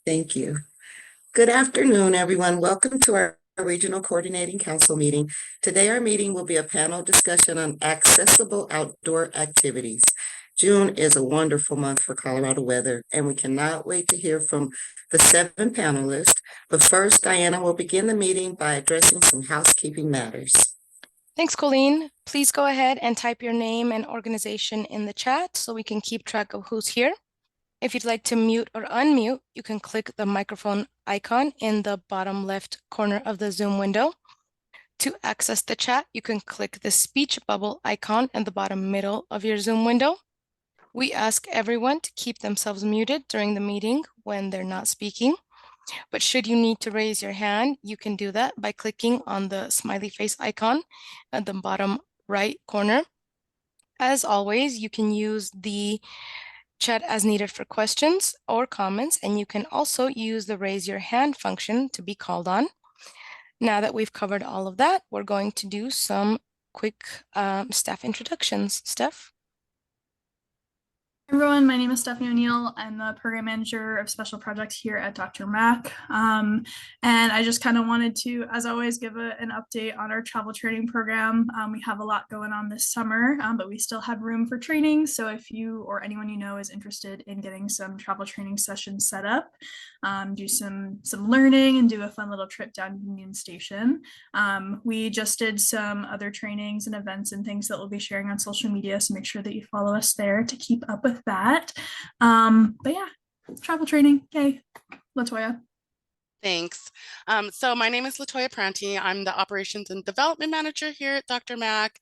Thank you. Good afternoon, everyone. Welcome to our Regional Coordinating Council meeting. Today, our meeting will be a panel discussion on accessible outdoor activities. June is a wonderful month for Colorado weather, and we cannot wait to hear from the 7 panelists. But first, Diana will begin the meeting by addressing some housekeeping matters. Thanks, Colleen. Please go ahead and type your name and organization in the chat so we can keep track of who's here. If you'd like to mute or unmute, you can click the microphone icon in the bottom left corner of the Zoom window. To access the chat, you can click the speech bubble icon in the bottom middle of your Zoom window. We ask everyone to keep themselves muted during the meeting when they're not speaking. But should you need to raise your hand, you can do that by clicking on the smiley face icon at the bottom right corner. As always, you can use the chat as needed for questions or comments, and you can also use the raise your hand function to be called on. Now that we've covered all of that, we're going to do some quick staff introductions. Steph? Everyone, my name is Stephanie O'Neill. I'm the program manager of special projects here at DRMAC. And I just kind of wanted to, as always, give an update on our travel training program. We have a lot going on this summer, but we still have room for training. So if you or anyone you know is interested in getting some travel training sessions set up, do some learning and do a fun little trip down Union Station. We just did some other trainings and events and things that we'll be sharing on social media. So make sure that you follow us there to keep up with that. But yeah, travel training. Yay. Latoya. Thanks. So my name is Latoya Pranti. I'm the Operations and Development Manager here at DRMAC.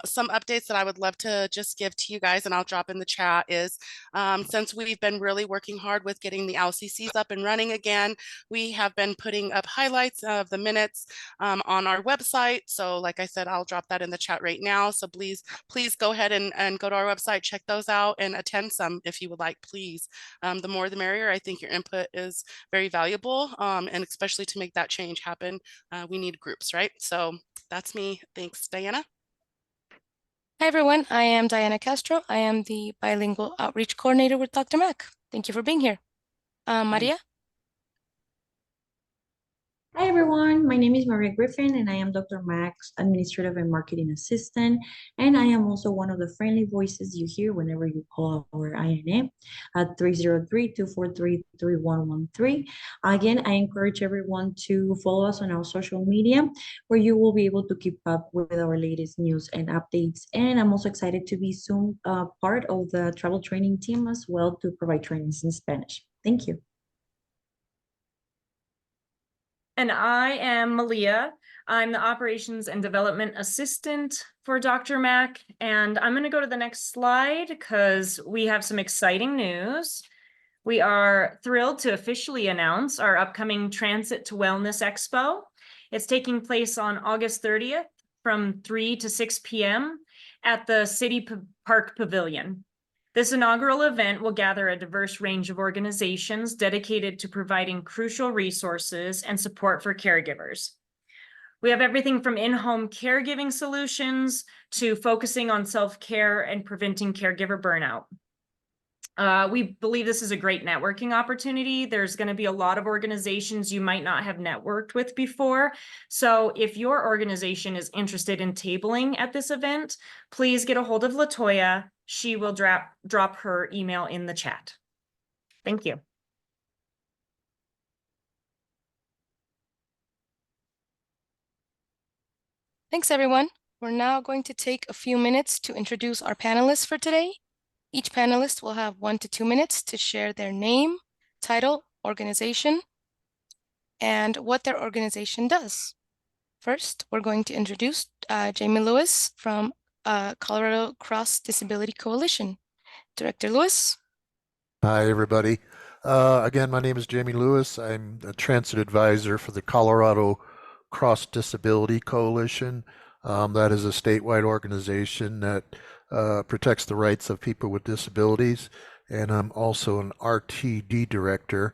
Some updates that I would love to just give to you guys, and I'll drop in the chat, is since we've been really working hard with getting the LCCs up and running again, we have been putting up highlights of the minutes on our website. So like I said, I'll drop that in the chat right now. So please go ahead and go to our website, check those out, and attend some if you would like, please. The more the merrier. I think your input is very valuable. And especially to make that change happen, we need groups, right? So that's me. Thanks, Diana. Hi, everyone. I am Diana Castro. I am the Bilingual Outreach Coordinator with DRMAC. Thank you for being here. Maria? Hi everyone, my name is Maria Griffin and I am Dr. Mac's Administrative and Marketing Assistant, and I am also one of the friendly voices you hear whenever you call our INA at 303-243-3113. Again, I encourage everyone to follow us on our social media where you will be able to keep up with our latest news and updates, and I'm also excited to be soon part of the travel training team as well to provide trainings in Spanish. Thank you. And I am Malia. I'm the Operations and Development Assistant for DRMAC. And I'm going to go to the next slide because we have some exciting news. We are thrilled to officially announce our upcoming Transit to Wellness Expo. It's taking place on August 30th from 3 to 6 p.m. at the City Park Pavilion. This inaugural event will gather a diverse range of organizations dedicated to providing crucial resources and support for caregivers. We have everything from in-home caregiving solutions to focusing on self-care and preventing caregiver burnout. We believe this is a great networking opportunity. There's going to be a lot of organizations you might not have networked with before. So if your organization is interested in tabling at this event, please get a hold of Latoya. She will drop her email in the chat. Thank you. Thanks, everyone. We're now going to take a few minutes to introduce our panelists for today. Each panelist will have 1 to 2 minutes to share their name, title, organization, and what their organization does. First, we're going to introduce Jamie Lewis from Colorado Cross Disability Coalition. Director Lewis. Hi, everybody. Again, my name is Jamie Lewis. I'm a transit advisor for the Colorado Cross Disability Coalition. That is a statewide organization that protects the rights of people with disabilities. And I'm also an RTD director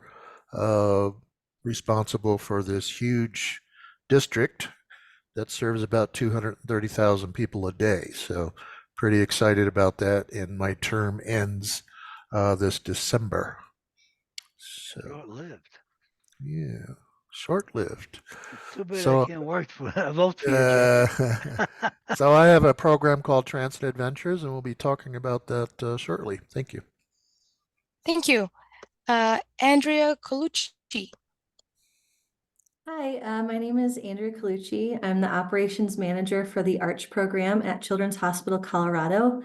responsible for this huge district that serves about 230,000 people a day. So pretty excited about that. And my term ends this December. So, Short-lived. yeah, short-lived. Too bad So, I can't work for I vote for you, Jeffrey. so I have a program called Transit Adventures, and we'll be talking about that shortly. Thank you. Thank you. Andrea Colucci. Hi, my name is Andrea Colucci. I'm the operations manager for the ARCH program at Children's Hospital Colorado.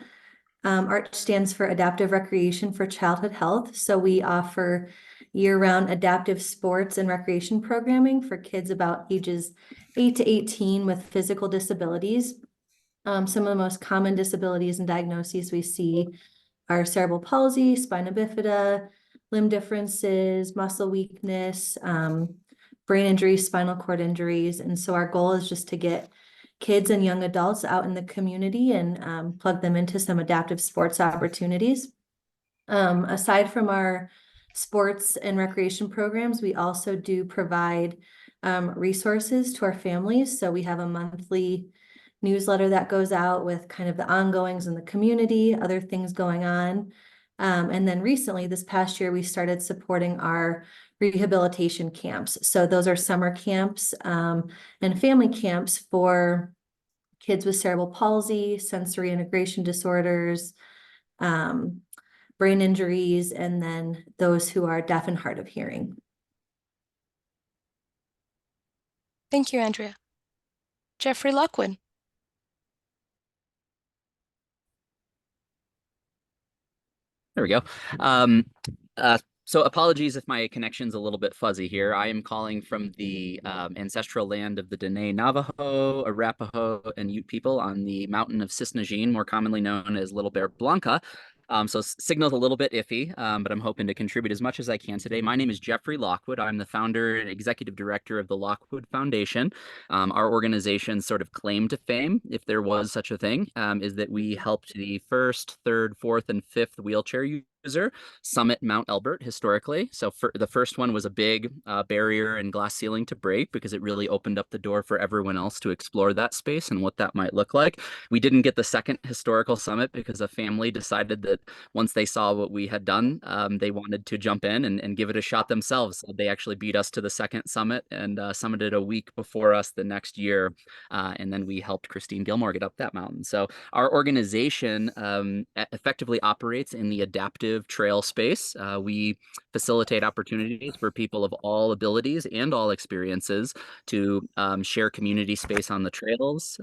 ARCH stands for Adaptive Recreation for Childhood Health. So we offer year-round adaptive sports and recreation programming for kids about ages 8 to 18 with physical disabilities. Some of the most common disabilities and diagnoses we see are cerebral palsy, spina bifida, limb differences, muscle weakness, brain injuries, spinal cord injuries. And so our goal is just to get kids and young adults out in the community and plug them into some adaptive sports opportunities. Aside from our sports and recreation programs, we also do provide resources to our families. So we have a monthly newsletter that goes out with kind of the ongoings in the community, other things going on. And then recently, this past year, we started supporting our rehabilitation camps. So those are summer camps and family camps for kids with cerebral palsy, sensory integration disorders, brain injuries, and then those who are deaf and hard of hearing. Thank you, Andrea. Jeffrey Lockwood. There we go. So apologies if my connection's a little bit fuzzy here. I am calling from the ancestral land of the Dene Navajo, Arapaho, and Ute people on the mountain of Cisnagine, more commonly known as Little Bear Blanca. So signal's a little bit iffy, but I'm hoping to contribute as much as I can today. My name is Jeffrey Lockwood. I'm the founder and executive director of the Lockwood Foundation. Our organization's sort of claim to fame, if there was such a thing, is that we helped the first, third, fourth, and fifth wheelchair user summit Mount Elbert historically. So the first one was a big barrier and glass ceiling to break because it really opened up the door for everyone else to explore that space and what that might look like. We didn't get the second historical summit because a family decided that once they saw what we had done, they wanted to jump in and give it a shot themselves. So they actually beat us to the second summit and summited a week before us the next year. And then we helped Christine Gilmore get up that mountain. So our organization effectively operates in the adaptive trail space. We facilitate opportunities for people of all abilities and all experiences to share community space on the trails,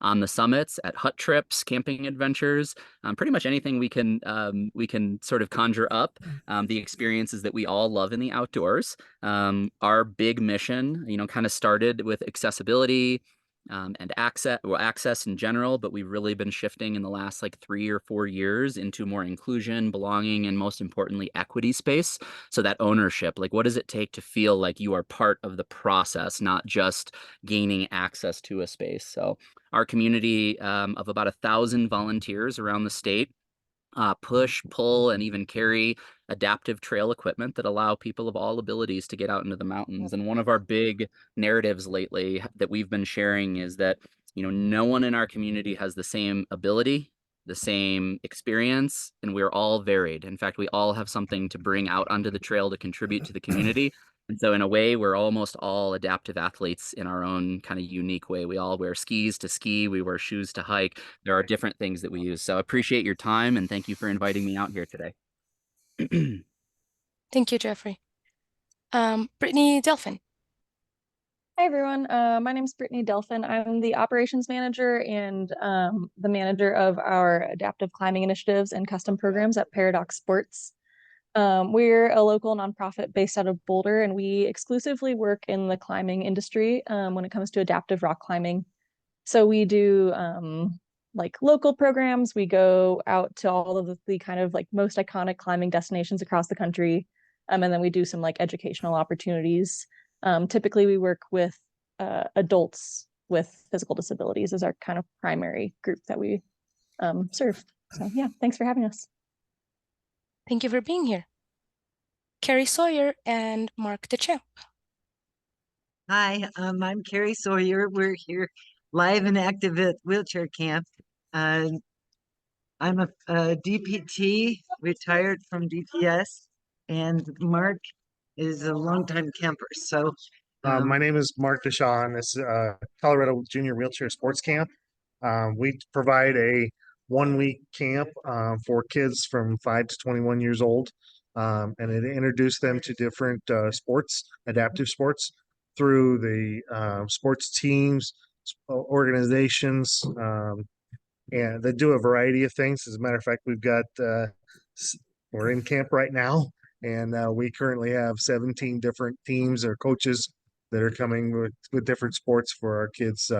on the summits, at hut trips, camping adventures, pretty much anything we can sort of conjure up, the experiences that we all love in the outdoors. Our big mission, kind of started with accessibility, and access in general, but we've really been shifting in the last like 3 or 4 years into more inclusion, belonging, and most importantly, equity space. So that ownership, like what does it take to feel like you are part of the process, not just gaining access to a space? So our community of about 1,000 volunteers around the state push, pull, and even carry adaptive trail equipment that allow people of all abilities to get out into the mountains. And one of our big narratives lately that we've been sharing is that, no one in our community has the same ability, the same experience, and we're all varied. In fact, we all have something to bring out onto the trail to contribute to the community. And so in a way, we're almost all adaptive athletes in our own kind of unique way. We all wear skis to ski. We wear shoes to hike. There are different things that we use. So I appreciate your time and thank you for inviting me out here today. Thank you, Jeffrey. Brittany Delphin. Hi, everyone. My name is Brittany Delphin. I'm the operations manager and the manager of our adaptive climbing initiatives and custom programs at Paradox Sports. We're a local nonprofit based out of Boulder, and we exclusively work in the climbing industry when it comes to adaptive rock climbing. So we do like local programs. We go out to all of the kind of like most iconic climbing destinations across the country. And then we do some like educational opportunities. Typically we work with adults with physical disabilities as our kind of primary group that we serve. So yeah, thanks for having us. Thank you for being here. Carrie Sawyer and Mark DeChamp. Hi, I'm Carrie Sawyer. We're here live and active at Wheelchair Camp. I'm a DPT, retired from DPS, and Mark is a longtime camper. So my name is Mark Deshawn. This is Colorado Junior Wheelchair Sports Camp. We provide a 1 week camp for kids from 5 to 21 years old, and it introduced them to different sports, adaptive sports, through the sports teams, organizations, and they do a variety of things. As a matter of fact, we're in camp right now, and we currently have 17 different teams or coaches that are coming with different sports for our kids.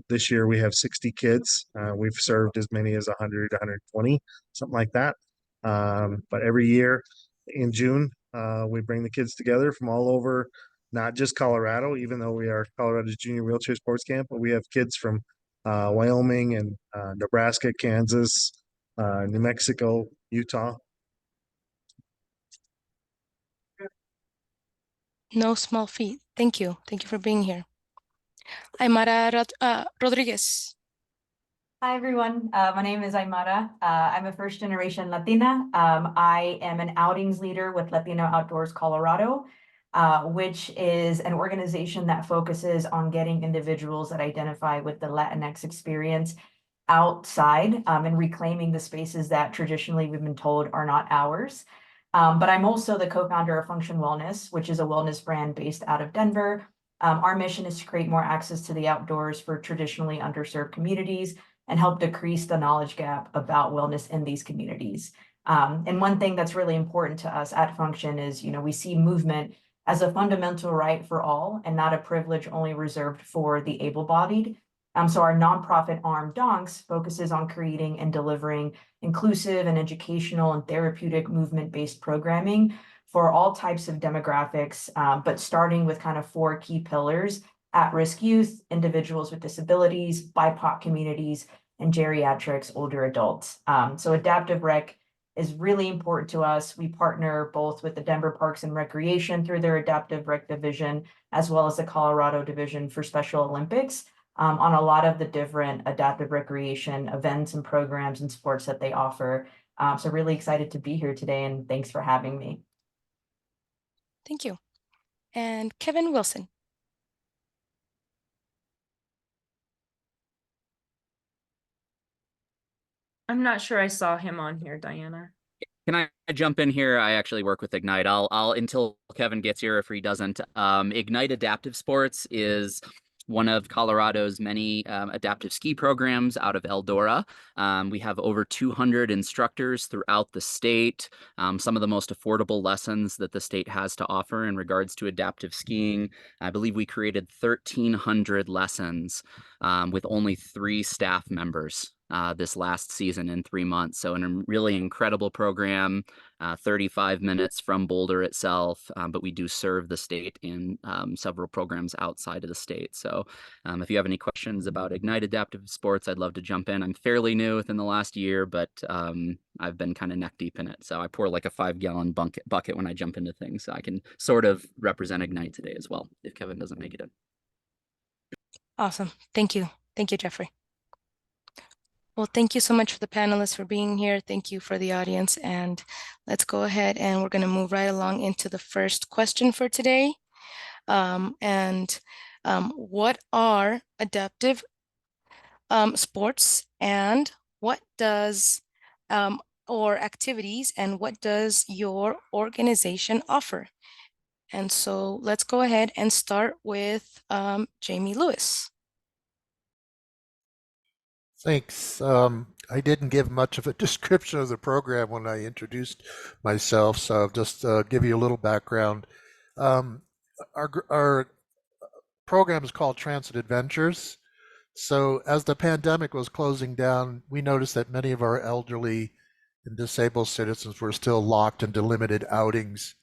This year we have 60 kids. We've served as many as 100, 120, something like that. But every year in June, we bring the kids together from all over, not just Colorado, even though we are Colorado's Junior Wheelchair Sports Camp, but we have kids from Wyoming and Nebraska, Kansas, New Mexico, Utah. No small feat. Thank you. Thank you for being here. Aymara Rodriguez. Hi, everyone. My name is Aymara. I'm a first generation Latina. I am an outings leader with Latino Outdoors Colorado, which is an organization that focuses on getting individuals that identify with the Latinx experience outside and reclaiming the spaces that traditionally we've been told are not ours. But I'm also the co-founder of Function Wellness, which is a wellness brand based out of Denver. Our mission is to create more access to the outdoors for traditionally underserved communities and help decrease the knowledge gap about wellness in these communities. And one thing that's really important to us at Function is, we see movement as a fundamental right for all and not a privilege only reserved for the able-bodied. So our nonprofit arm, Donks, focuses on creating and delivering inclusive and educational and therapeutic movement-based programming for all types of demographics, but starting with kind of 4 key pillars: at-risk youth, individuals with disabilities, BIPOC communities, and geriatrics, older adults. So adaptive rec is really important to us. We partner both with the Denver Parks and Recreation through their adaptive rec division, as well as the Colorado Division for Special Olympics, on a lot of the different adaptive recreation events and programs and sports that they offer. So really excited to be here today, and thanks for having me. Thank you. And Kevin Wilson. I'm not sure I saw him on here, Diana. Can I jump in here? I actually work with Ignite. I'll until Kevin gets here, if he doesn't. Ignite Adaptive Sports is one of Colorado's many adaptive ski programs out of Eldora. We have over 200 instructors throughout the state. Some of the most affordable lessons that the state has to offer in regards to adaptive skiing. I believe we created 1,300 lessons with only 3 staff members this last season in 3 months. So a really incredible program, 35 minutes from Boulder itself, but we do serve the state in several programs outside of the state. So if you have any questions about Ignite Adaptive Sports, I'd love to jump in. I'm fairly new within the last year, but I've been kind of neck deep in it. So I pour like a 5-gallon bucket when I jump into things. So I can sort of represent Ignite today as well, if Kevin doesn't make it in. Awesome. Thank you. Thank you, Jeffrey. Well, thank you so much for the panelists for being here. Thank you for the audience. And let's go ahead and we're going to move right along into the first question for today. What are adaptive sports, and what does or activities, and what does your organization offer? And so let's go ahead and start with Jamie Lewis. Thanks. I didn't give much of a description of the program when I introduced myself, so I'll just give you a little background. Our program is called Transit Adventures. So as the pandemic was closing down, we noticed that many of our elderly and disabled citizens were still locked into limited outings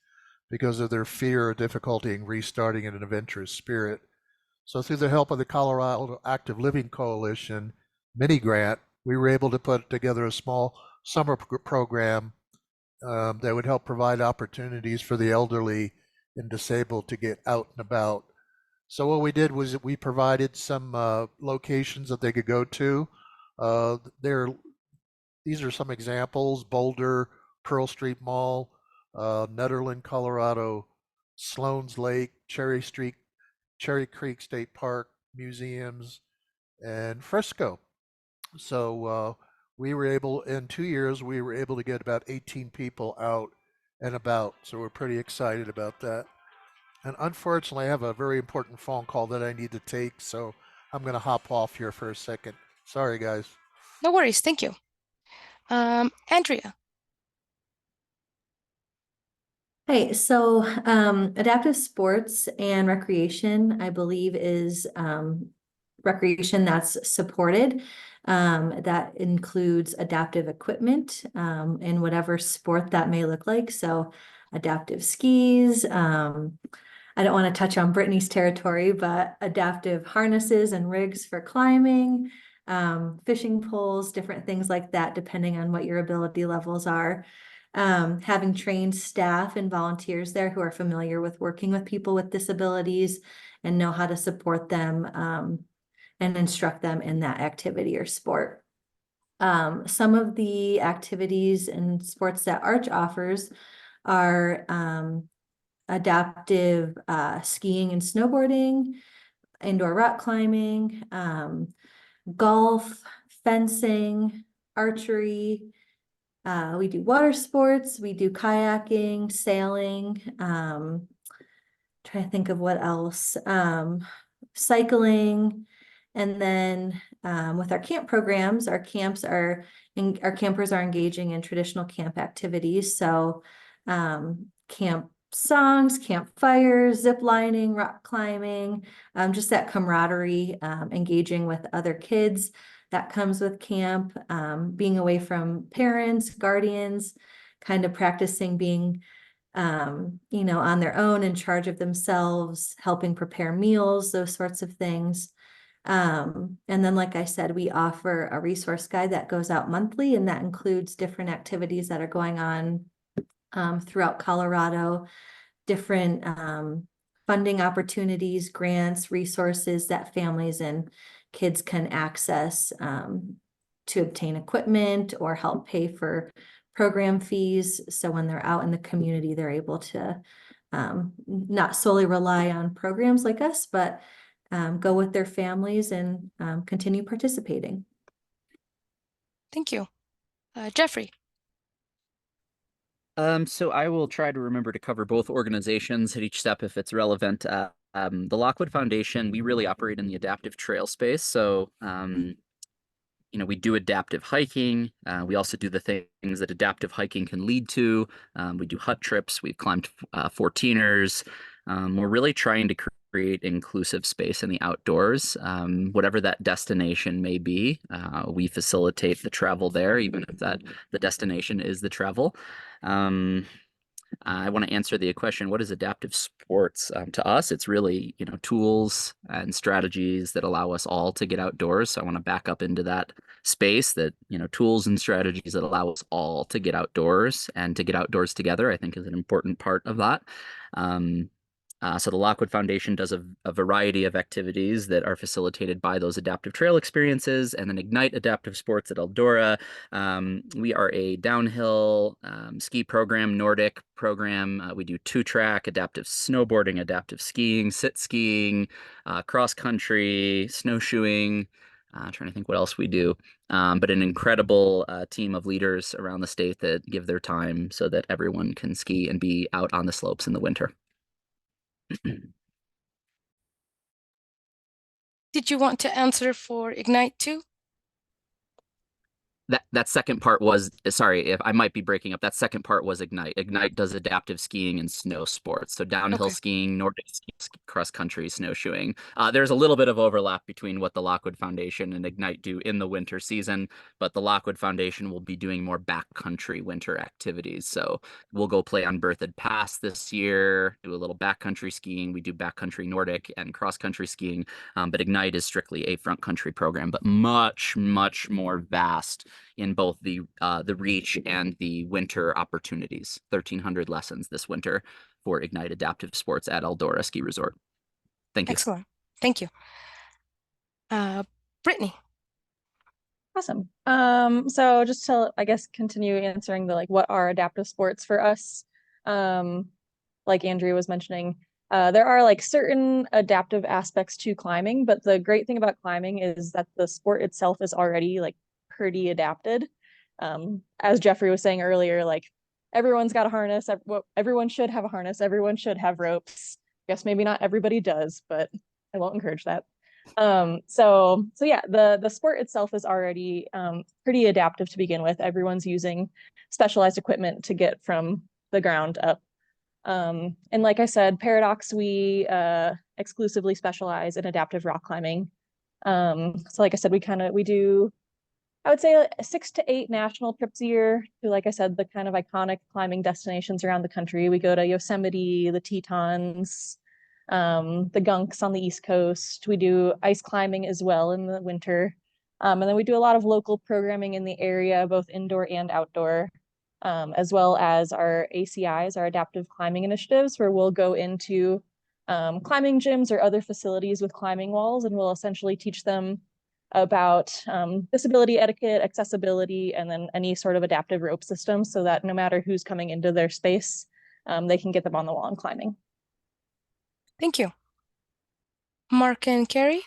because of their fear or difficulty in restarting in an adventurous spirit. So through the help of the Colorado Active Living Coalition mini grant, we were able to put together a small summer program that would help provide opportunities for the elderly and disabled to get out and about. So what we did was we provided some locations that they could go to. these are some examples: Boulder, Pearl Street Mall, Netherland, Colorado, Sloan's Lake, Cherry Creek State Park, museums, and Frisco. So we were able, in 2 years, we were able to get about 18 people out and about. So we're pretty excited about that. And unfortunately, I have a very important phone call that I need to take. So I'm going to hop off here for a second. Sorry, guys. No worries. Thank you. Andrea. Hey, so adaptive sports and recreation, I believe, is recreation that's supported. That includes adaptive equipment in whatever sport that may look like. So adaptive skis. I don't want to touch on Brittany's territory, but adaptive harnesses and rigs for climbing, fishing poles, different things like that, depending on what your ability levels are. Having trained staff and volunteers there who are familiar with working with people with disabilities and know how to support them and instruct them in that activity or sport. Some of the activities and sports that Arch offers are adaptive skiing and snowboarding, indoor rock climbing, golf, fencing, archery. We do water sports, we do kayaking, sailing, trying to think of what else, cycling. And then with our camp programs, our campers are engaging in traditional camp activities. So camp songs, campfires, zip lining, rock climbing, just that camaraderie, engaging with other kids that comes with camp, being away from parents, guardians, kind of practicing being, on their own, in charge of themselves, helping prepare meals, those sorts of things. And then, like I said, we offer a resource guide that goes out monthly, and that includes different activities that are going on throughout Colorado, different funding opportunities, grants, resources that families and kids can access to obtain equipment or help pay for program fees. So when they're out in the community, they're able to not solely rely on programs like us, but go with their families and continue participating. Thank you. Jeffrey. So I will try to remember to cover both organizations at each step if it's relevant. The Lockwood Foundation, we really operate in the adaptive trail space. So, we do adaptive hiking. We also do the things that adaptive hiking can lead to. We do hut trips. We've climbed 14ers. We're really trying to create inclusive space in the outdoors. Whatever that destination may be, we facilitate the travel there, even if the destination is the travel. I want to answer the question, what is adaptive sports? To us, it's really, tools and strategies that allow us all to get outdoors. So I want to back up into that space that, tools and strategies that allow us all to get outdoors and to get outdoors together, I think is an important part of that. So the Lockwood Foundation does a variety of activities that are facilitated by those adaptive trail experiences, and then Ignite Adaptive Sports at Eldora. We are a downhill ski program, Nordic program. We do 2-track, adaptive snowboarding, adaptive skiing, sit skiing, cross country, snowshoeing. Trying to think what else we do, but an incredible team of leaders around the state that give their time so that everyone can ski and be out on the slopes in the winter. Did you want to answer for Ignite too? That second part was, sorry if I might be breaking up, that second part was Ignite. Ignite does adaptive skiing and snow sports. So downhill skiing, Nordic skiing, cross country, snowshoeing. There's a little bit of overlap between what the Lockwood Foundation and Ignite do in the winter season, but the Lockwood Foundation will be doing more backcountry winter activities. So we'll go play on Berthoud Pass this year, do a little backcountry skiing. We do backcountry Nordic and cross country skiing, but Ignite is strictly a front country program, but much, much more vast in both the reach and the winter opportunities. 1,300 lessons this winter for Ignite Adaptive Sports at Eldora Ski Resort. Thank you. Excellent. Thank you. Brittany. Awesome. So just to, I guess, continue answering the like, what are adaptive sports for us? Like Andrea was mentioning, there are like certain adaptive aspects to climbing, but the great thing about climbing is that the sport itself is already like pretty adapted. As Jeffrey was saying earlier, like everyone's got a harness. Everyone should have a harness. Everyone should have ropes. I guess maybe not everybody does, but I won't encourage that. So yeah, the sport itself is already pretty adaptive to begin with. Everyone's using specialized equipment to get from the ground up. And like I said, Paradox, we exclusively specialize in adaptive rock climbing. So like I said, we do, I would say 6 to 8 national trips a year to, like I said, the kind of iconic climbing destinations around the country. We go to Yosemite, the Tetons, the Gunks on the East Coast. We do ice climbing as well in the winter. And then we do a lot of local programming in the area, both indoor and outdoor, as well as our ACIs, our adaptive climbing initiatives, where we'll go into climbing gyms or other facilities with climbing walls, and we'll essentially teach them about disability etiquette, accessibility, and then any sort of adaptive rope system so that no matter who's coming into their space, they can get them on the wall and climbing. Thank you. Mark and Carrie?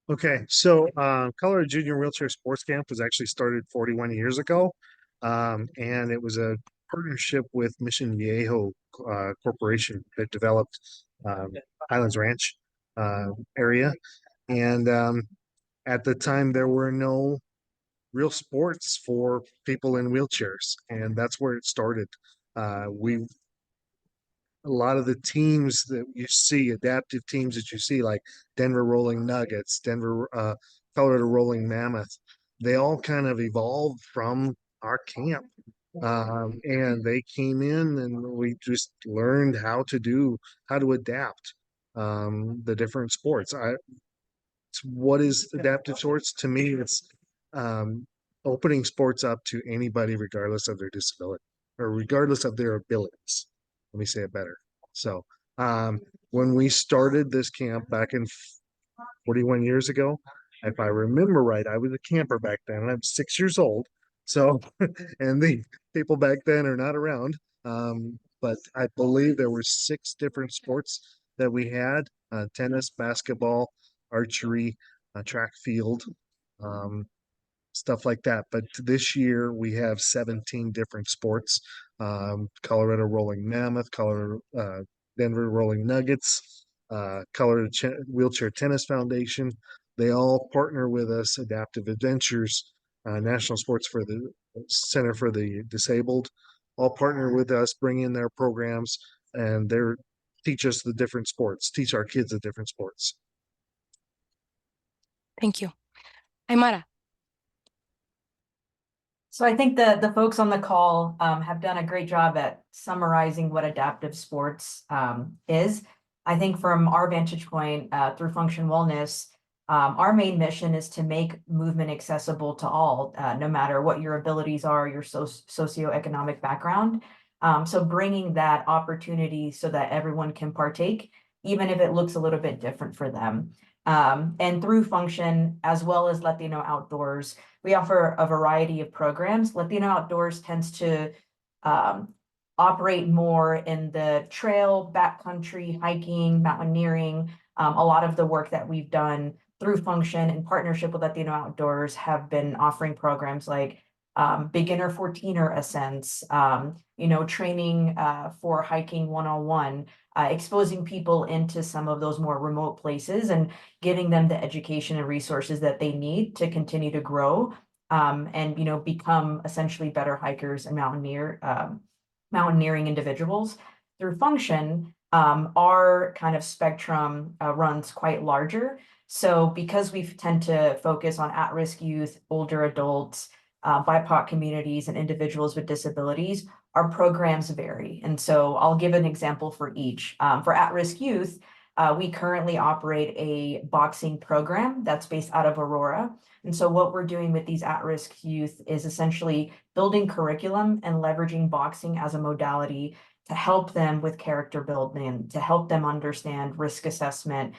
Okay, so Colorado Junior Wheelchair Sports Camp was actually started 41 years ago, and it was a partnership with Mission Viejo Corporation that developed Highlands Ranch area. And at the time, there were no real sports for people in wheelchairs, and that's where it started. A lot of the teams that you see, adaptive teams that you see, like Denver Rolling Nuggets, Colorado Rolling Mammoth, they all kind of evolved from our camp. And they came in and we just learned how to adapt the different sports. What is adaptive sports? To me, it's opening sports up to anybody regardless of their disability or regardless of their abilities. Let me say it better. So when we started this camp back in 41 years ago, if I remember right, I was a camper back then and I'm 6 years old. So, and the people back then are not around. But I believe there were 6 different sports that we had, tennis, basketball, archery, track field, stuff like that. But this year we have 17 different sports. Colorado Rolling Mammoth, Denver Rolling Nuggets, Colorado Wheelchair Tennis Foundation. They all partner with us, Adaptive Adventures, National Sports for the Center for the Disabled, all partner with us, bring in their programs, and teach us the different sports, teach our kids the different sports. Thank you. Aymara. So I think the folks on the call have done a great job at summarizing what adaptive sports is. I think from our vantage point through Function Wellness, our main mission is to make movement accessible to all, no matter what your abilities are, your socioeconomic background. So bringing that opportunity so that everyone can partake, even if it looks a little bit different for them. And through Function, as well as Latino Outdoors, we offer a variety of programs. Latino Outdoors tends to operate more in the trail, backcountry, hiking, mountaineering. A lot of the work that we've done through Function in partnership with Latino Outdoors have been offering programs like beginner 14er ascents, training for hiking 101, exposing people into some of those more remote places and giving them the education and resources that they need to continue to grow and become essentially better hikers and mountaineering individuals. Through Function, our kind of spectrum runs quite larger. So because we tend to focus on at-risk youth, older adults, BIPOC communities, and individuals with disabilities, our programs vary. And so I'll give an example for each. For at-risk youth, we currently operate a boxing program that's based out of Aurora. And so what we're doing with these at-risk youth is essentially building curriculum and leveraging boxing as a modality to help them with character building, to help them understand risk assessment,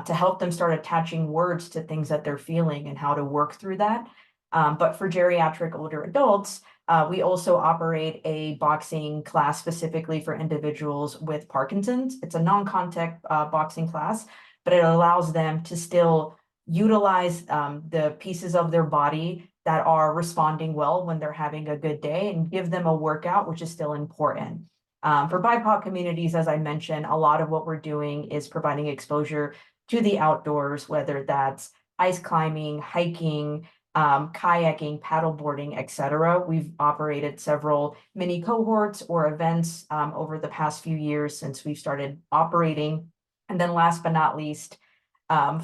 to help them start attaching words to things that they're feeling and how to work through that. But for geriatric older adults, we also operate a boxing class specifically for individuals with Parkinson's. It's a non-contact boxing class, but it allows them to still utilize the pieces of their body that are responding well when they're having a good day and give them a workout, which is still important. For BIPOC communities, as I mentioned, a lot of what we're doing is providing exposure to the outdoors, whether that's ice climbing, hiking, kayaking, paddleboarding, etc. We've operated several mini cohorts or events over the past few years since we've started operating. And then last but not least,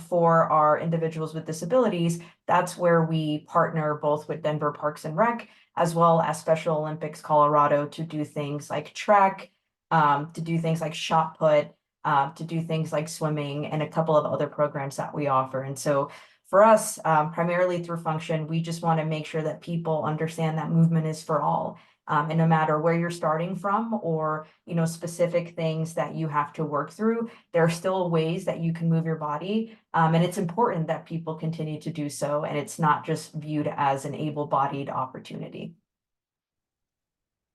for our individuals with disabilities, that's where we partner both with Denver Parks and Rec, as well as Special Olympics Colorado to do things like track, to do things like shot put, to do things like swimming and a couple of other programs that we offer. And so for us, primarily through function, we just want to make sure that people understand that movement is for all. And no matter where you're starting from or, specific things that you have to work through, there are still ways that you can move your body. And it's important that people continue to do so. And it's not just viewed as an able-bodied opportunity.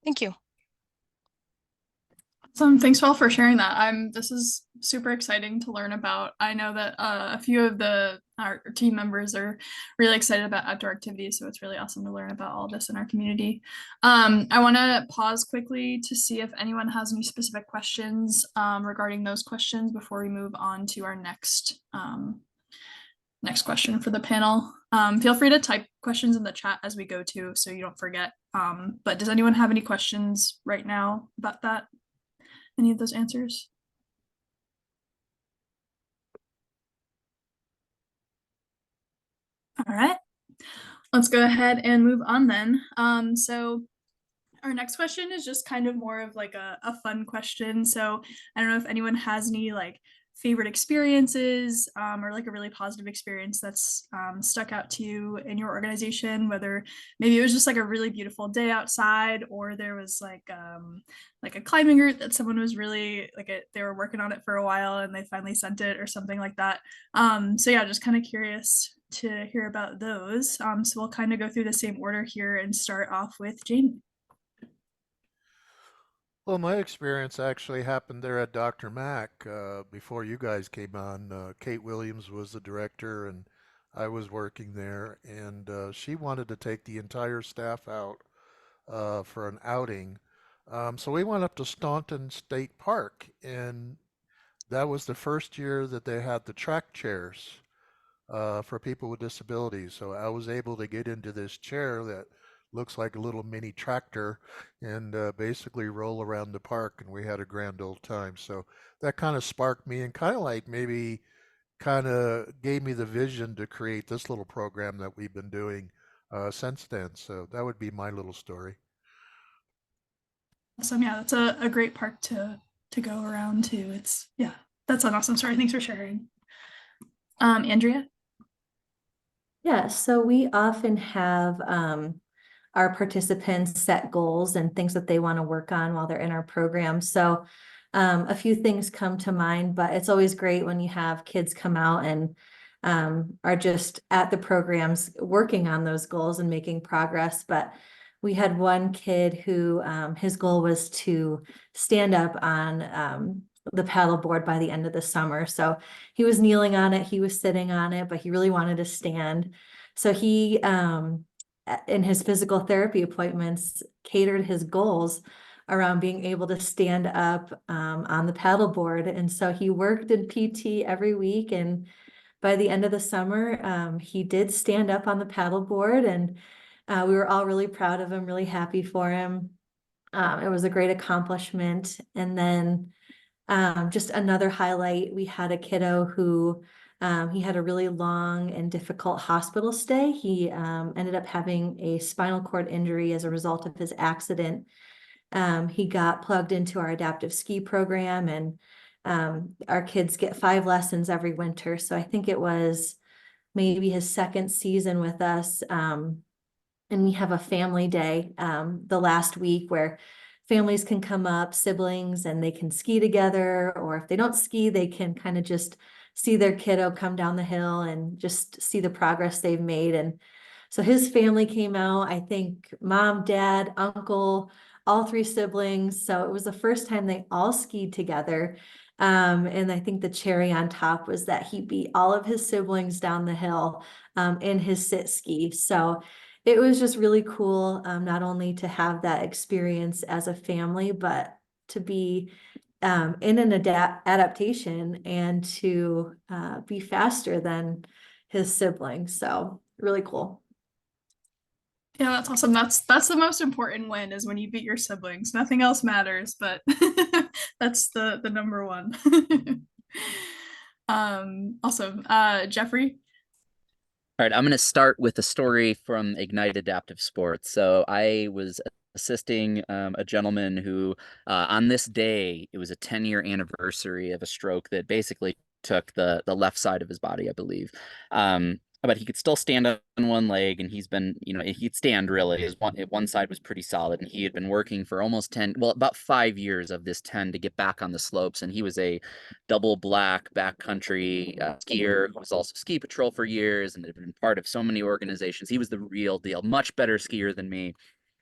Thank you. Thanks all for sharing that. This is super exciting to learn about. I know that a few of our team members are really excited about outdoor activities, so it's really awesome to learn about all this in our community. I want to pause quickly to see if anyone has any specific questions regarding those questions before we move on to our next question for the panel. Feel free to type questions in the chat as we go too, so you don't forget. But does anyone have any questions right now about that? Any of those answers? All right, let's go ahead and move on then. So our next question is just kind of more of like a fun question. So I don't know if anyone has any like favorite experiences or like a really positive experience that's stuck out to you in your organization, whether maybe it was just like a really beautiful day outside or there was like a climbing route that someone was really like they were working on it for a while and they finally sent it or something like that. So yeah, just kind of curious to hear about those. So we'll kind of go through the same order here and start off with Jamie. Well, my experience actually happened there at DRMAC before you guys came on. Kate Williams was the director, and I was working there, and she wanted to take the entire staff out for an outing. So we went up to Staunton State Park, and that was the first year that they had the track chairs for people with disabilities. So I was able to get into this chair that looks like a little mini tractor and basically roll around the park, and we had a grand old time. So that kind of sparked me and kind of like maybe kind of gave me the vision to create this little program that we've been doing since then. So that would be my little story. Awesome. Yeah, that's a great park to go around to. That's an awesome story. Thanks for sharing. Andrea? Yeah, so we often have our participants set goals and things that they want to work on while they're in our program. So a few things come to mind, but it's always great when you have kids come out and are just at the programs working on those goals and making progress. But we had one kid who his goal was to stand up on the paddleboard by the end of the summer. So he was kneeling on it, he was sitting on it, but he really wanted to stand. So he in his physical therapy appointments, catered his goals around being able to stand up on the paddleboard. And so he worked in PT every week. And by the end of the summer, he did stand up on the paddleboard. And we were all really proud of him, really happy for him. It was a great accomplishment. And then just another highlight, we had a kiddo who he had a really long and difficult hospital stay. He ended up having a spinal cord injury as a result of his accident. He got plugged into our adaptive ski program, and Our kids get 5 lessons every winter. So I think it was maybe his second season with us. And we have a family day the last week where families can come up, siblings, and they can ski together. Or if they don't ski, they can kind of just see their kiddo come down the hill and just see the progress they've made. And so his family came out, I think mom, dad, uncle, all 3 siblings. So it was the first time they all skied together. And I think the cherry on top was that he beat all of his siblings down the hill in his sit ski. So it was just really cool, not only to have that experience as a family, but to be in an adaptation and to be faster than his siblings. So really cool. Yeah, that's awesome. That's the most important win, is when you beat your siblings. Nothing else matters, but that's the number one. Awesome. Jeffrey. All right, I'm going to start with a story from Ignite Adaptive Sports. So I was assisting a gentleman who, on this day, it was a 10-year anniversary of a stroke that basically took the left side of his body, I believe. But he could still stand on one leg, and he's been, he'd stand really. His one side was pretty solid, and he had been working for almost about 5 years of this 10 to get back on the slopes. And he was a double black backcountry skier who was also ski patrol for years and had been part of so many organizations. He was the real deal, much better skier than me.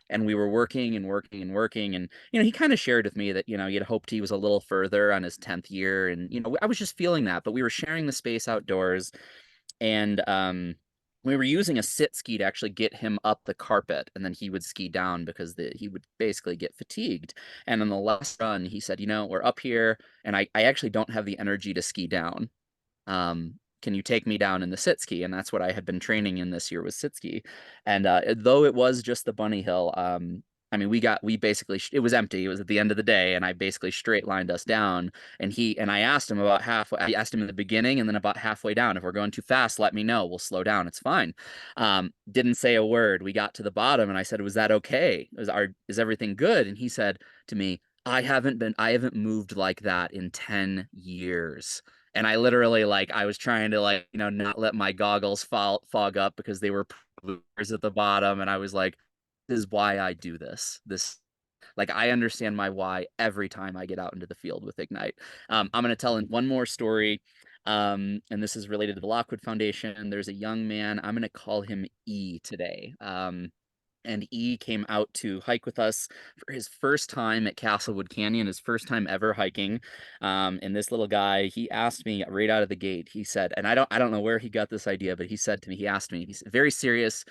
And we were working and working and working. And, he kind of shared with me that, he had hoped he was a little further on his 10th year. And, I was just feeling that, but we were sharing the space outdoors. And we were using a sit ski to actually get him up the carpet, and then he would ski down because he would basically get fatigued. And on the last run, he said, we're up here, and I actually don't have the energy to ski down. Can you take me down in the sit ski? And that's what I had been training in this year, was sit ski. And though it was just the bunny hill, we basically, it was empty. It was at the end of the day, and I basically straight lined us down. And I asked him about halfway. I asked him in the beginning, and then about halfway down, if we're going too fast, let me know. We'll slow down. It's fine. Didn't say a word. We got to the bottom, and I said, "Was that okay? Is everything good?" And he said to me, I haven't moved like that in 10 years. And I literally, I was trying to, not let my goggles fog up because they were at the bottom. And I was like, this is why I do this. I understand my why every time I get out into the field with Ignite. I'm going to tell one more story. And this is related to the Lockwood Foundation. There's a young man, I'm going to call him E today. And E came out to hike with us for his first time at Castlewood Canyon, his first time ever hiking. And this little guy, he asked me right out of the gate, he said, and I don't know where he got this idea, but he asked me, he's very serious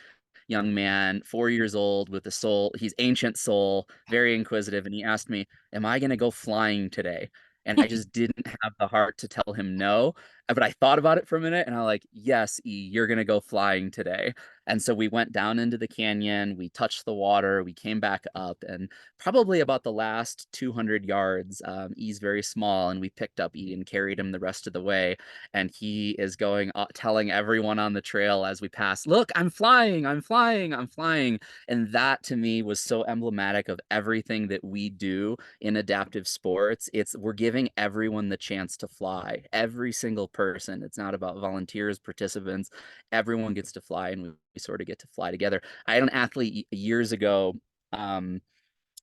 young man, 4 years old, with a soul. He's ancient soul, very inquisitive. And he asked me, am I going to go flying today? And I just didn't have the heart to tell him no. But I thought about it for a minute, and I'm like, yes, E, you're going to go flying today. And so we went down into the canyon, we touched the water, we came back up, and probably about the last 200 yards, E's very small, and we picked up E and carried him the rest of the way. And he is going, telling everyone on the trail as we pass, look, I'm flying, I'm flying, I'm flying. And that to me was so emblematic of everything that we do in adaptive sports. We're giving everyone the chance to fly, every single person. It's not about volunteers, participants. Everyone gets to fly, and we sort of get to fly together. I had an athlete years ago.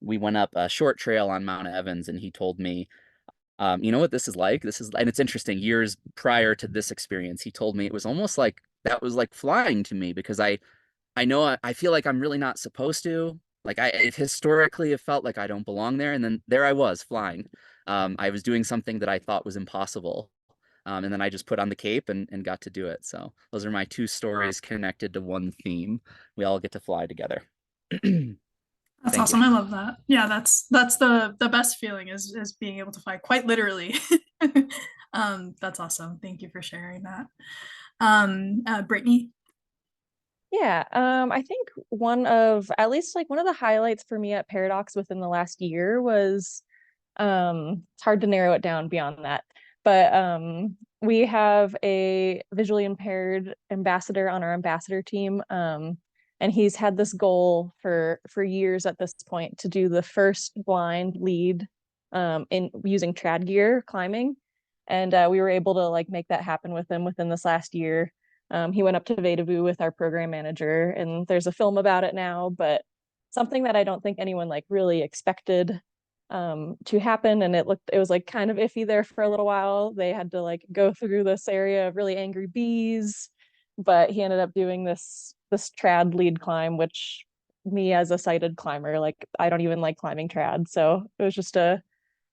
We went up a short trail on Mount Evans, and he told me, you know what this is like? And it's interesting, years prior to this experience, he told me it was almost like that was like flying to me, because I know I feel like I'm really not supposed to. It historically have felt like I don't belong there. And then there I was flying. I was doing something that I thought was impossible. And then I just put on the cape and got to do it. So those are my 2 stories connected to one theme. We all get to fly together. That's awesome. I love that. Yeah, that's the best feeling, is being able to fly, quite literally. That's awesome. Thank you for sharing that. Brittany. Yeah, I think one of the highlights for me at Paradox within the last year was, it's hard to narrow it down beyond that, but we have a visually impaired ambassador on our ambassador team, and he's had this goal for years at this point to do the first blind lead in using trad gear climbing. And we were able to like make that happen with him within this last year. He went up to Vedavu with our program manager, and there's a film about it now, but something that I don't think anyone like really expected to happen. And it was like kind of iffy there for a little while. They had to like go through this area of really angry bees, but he ended up doing this trad lead climb, which me as a sighted climber, like I don't even like climbing trad. So it was just a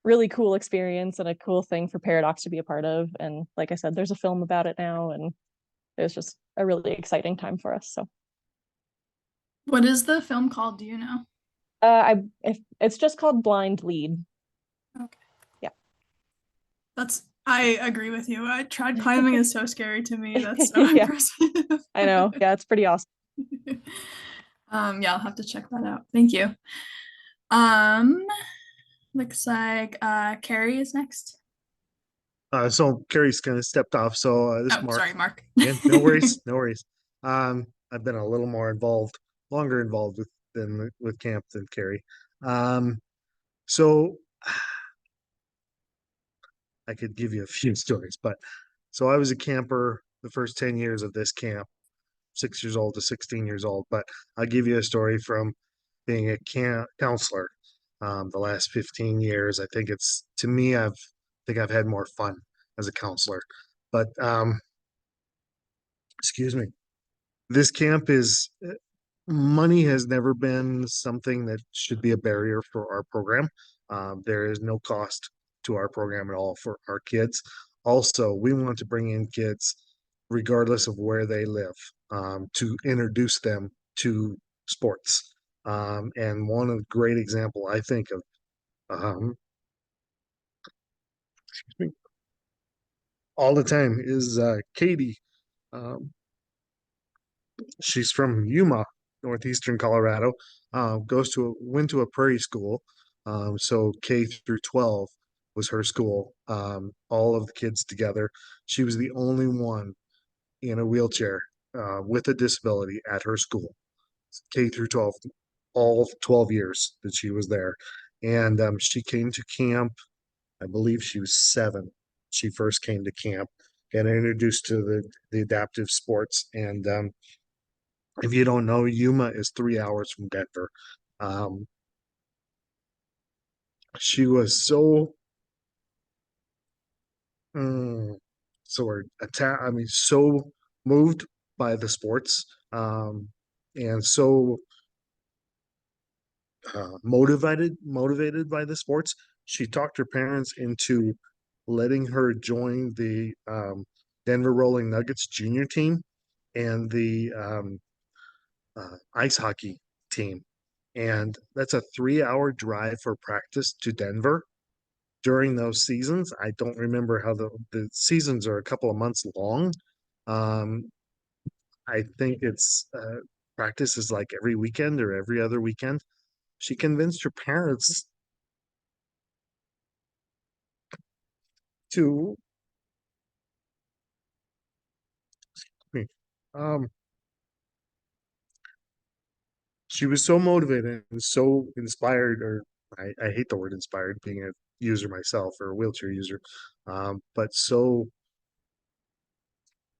really cool experience and a cool thing for Paradox to be a part of. And like I said, there's a film about it now, and it was just a really exciting time for us. So What is the film called? Do you know? It's just called Blind Lead. Okay. Yeah. I agree with you. Trad climbing is so scary to me. That's so Yeah. impressive. I know. Yeah, it's pretty awesome. Yeah, I'll have to check that out. Thank you. Looks like Carrie is next. So Carrie's kind of stepped off. So this Oh, Mark. sorry, Mark. Yeah, no worries, no worries. I've been a little more longer involved with camp than Carrie. So I could give you a few stories, but so I was a camper the first 10 years of this camp, 6 years old to 16 years old. But I'll give you a story from being a counselor. The last 15 years, I think to me, I think I've had more fun as a counselor. But excuse me, this camp is money has never been something that should be a barrier for our program. There is no cost to our program at all for our kids. Also, we want to bring in kids regardless of where they live, to introduce them to sports. And one of the great example I think of, excuse me, all the time is Katie. She's from Yuma, northeastern Colorado. Went to a prairie school, so K through 12 was her school. All of the kids together. She was the only one in a wheelchair with a disability at her school, K through 12, all 12 years that she was there. And she came to camp, I believe she was 7. She first came to camp and introduced to the adaptive sports. And if you don't know, Yuma is 3 hours from Denver. She was so so moved by the sports, and so motivated by the sports. She talked her parents into letting her join the Denver Rolling Nuggets junior team and the ice hockey team. And that's a 3-hour drive for practice to Denver during those seasons. I don't remember how the seasons are a couple of months long. I think it's practice is like every weekend or every other weekend. She convinced her parents to um she was so motivated and so inspired, or I hate the word inspired, being a user myself or a wheelchair user, but so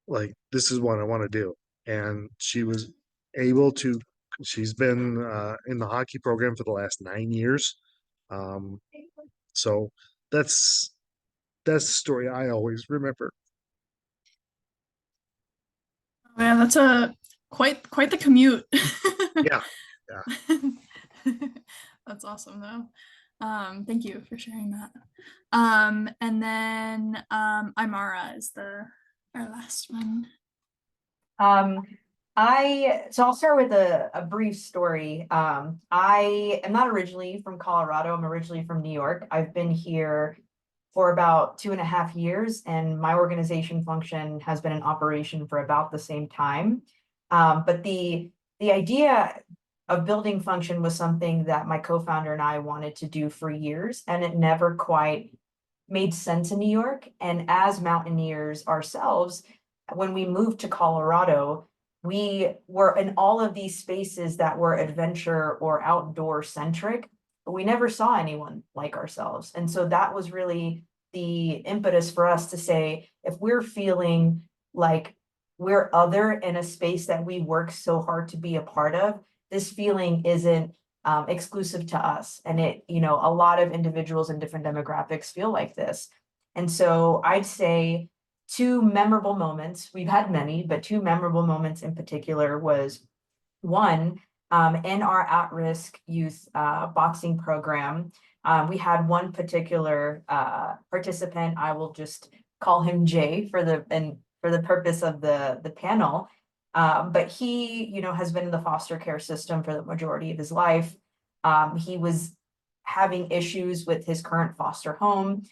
like, this is what I want to do. And she was able to, she's been in the hockey program for the last 9 years. Um, so that's the story I always remember. Man, that's quite the commute. Yeah. That's awesome though. Thank you for sharing that. And then Imara is our last one. I'll start with a brief story. I am not originally from Colorado. I'm originally from New York. I've been here for about 2.5 years, and my organization function has been in operation for about the same time. But the idea of building function was something that my co-founder and I wanted to do for years, and it never quite made sense in New York. And as mountaineers ourselves, when we moved to Colorado, we were in all of these spaces that were adventure or outdoor centric, we never saw anyone like ourselves. And so that was really the impetus for us to say, if we're feeling like we're other in a space that we work so hard to be a part of, this feeling isn't exclusive to us. And it, you know, a lot of individuals in different demographics feel like this. And so I'd say two memorable moments, we've had many, but two memorable moments in particular was one, in our at-risk youth boxing program, we had one particular participant. I will just call him Jay for the purpose of the panel. But he, you know, has been in the foster care system for the majority of his life. He was having issues with his current foster home.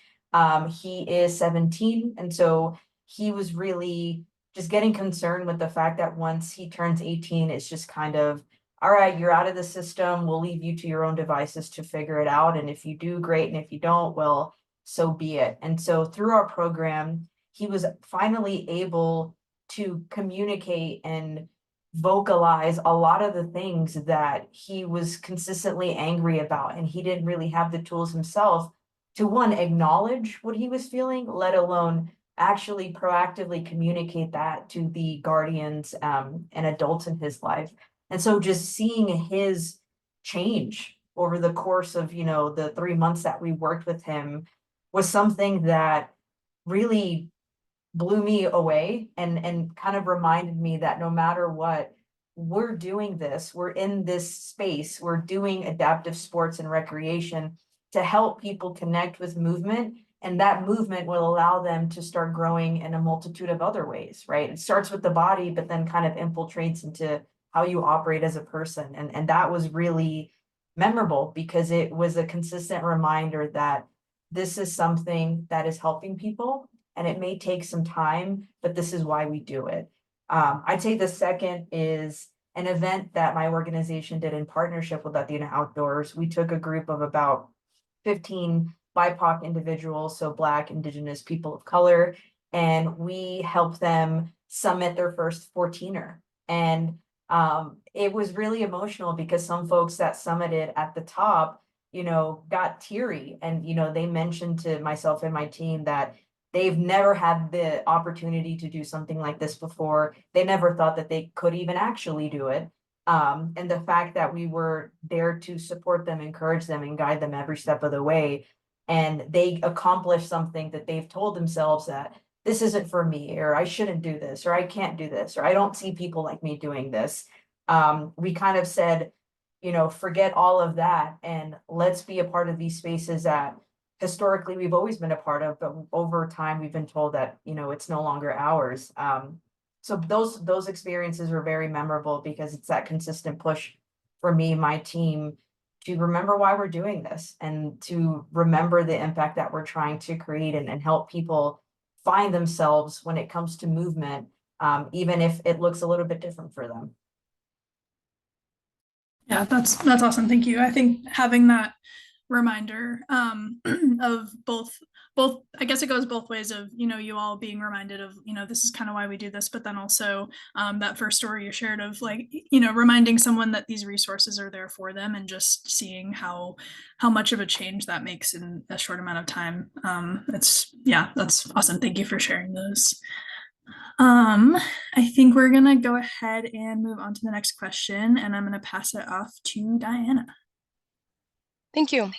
He is 17, and so he was really just getting concerned with the fact that once he turns 18, it's just kind of, all right, you're out of the system. We'll leave you to your own devices to figure it out. And if you do, great. And if you don't, well, so be it. And so through our program, he was finally able to communicate and vocalize a lot of the things that he was consistently angry about. And he didn't really have the tools himself to, one, acknowledge what he was feeling, let alone actually proactively communicate that to the guardians and adults in his life. And so just seeing his change over the course of, you know, the 3 months that we worked with him was something that really blew me away and kind of reminded me that no matter what, we're doing this, we're in this space, we're doing adaptive sports and recreation to help people connect with movement. And that movement will allow them to start growing in a multitude of other ways, right? It starts with the body, but then kind of infiltrates into how you operate as a person. And that was really memorable because it was a consistent reminder that this is something that is helping people, and it may take some time, but this is why we do it. I'd say the second is an event that my organization did in partnership with Latina Outdoors. We took a group of about 15 BIPOC individuals, so Black, Indigenous, people of color, and we helped them summit their first 14er. And it was really emotional because some folks that summited at the top, you know, got teary. And, you know, they mentioned to myself and my team that they've never had the opportunity to do something like this before. They never thought that they could even actually do it. And the fact that we were there to support them, encourage them, and guide them every step of the way, and they accomplish something that they've told themselves that this isn't for me, or I shouldn't do this, or I can't do this, or I don't see people like me doing this. We kind of said, you know, forget all of that and let's be a part of these spaces that historically we've always been a part of, but over time we've been told that, you know, it's no longer ours. So those experiences were very memorable because it's that consistent push for me, my team, to remember why we're doing this and to remember the impact that we're trying to create and help people find themselves when it comes to movement, even if it looks a little bit different for them. Yeah, that's awesome. Thank you. I think having that reminder of both I guess it goes both ways of, you know, you all being reminded of, you know, this is kind of why we do this, but then also that first story you shared of, like, you know, reminding someone that these resources are there for them and just seeing how much of a change that makes in a short amount of time. That's awesome. Thank you for sharing those. I think we're gonna go ahead and move on to the next question, and I'm gonna pass it off to Diana. Thank you.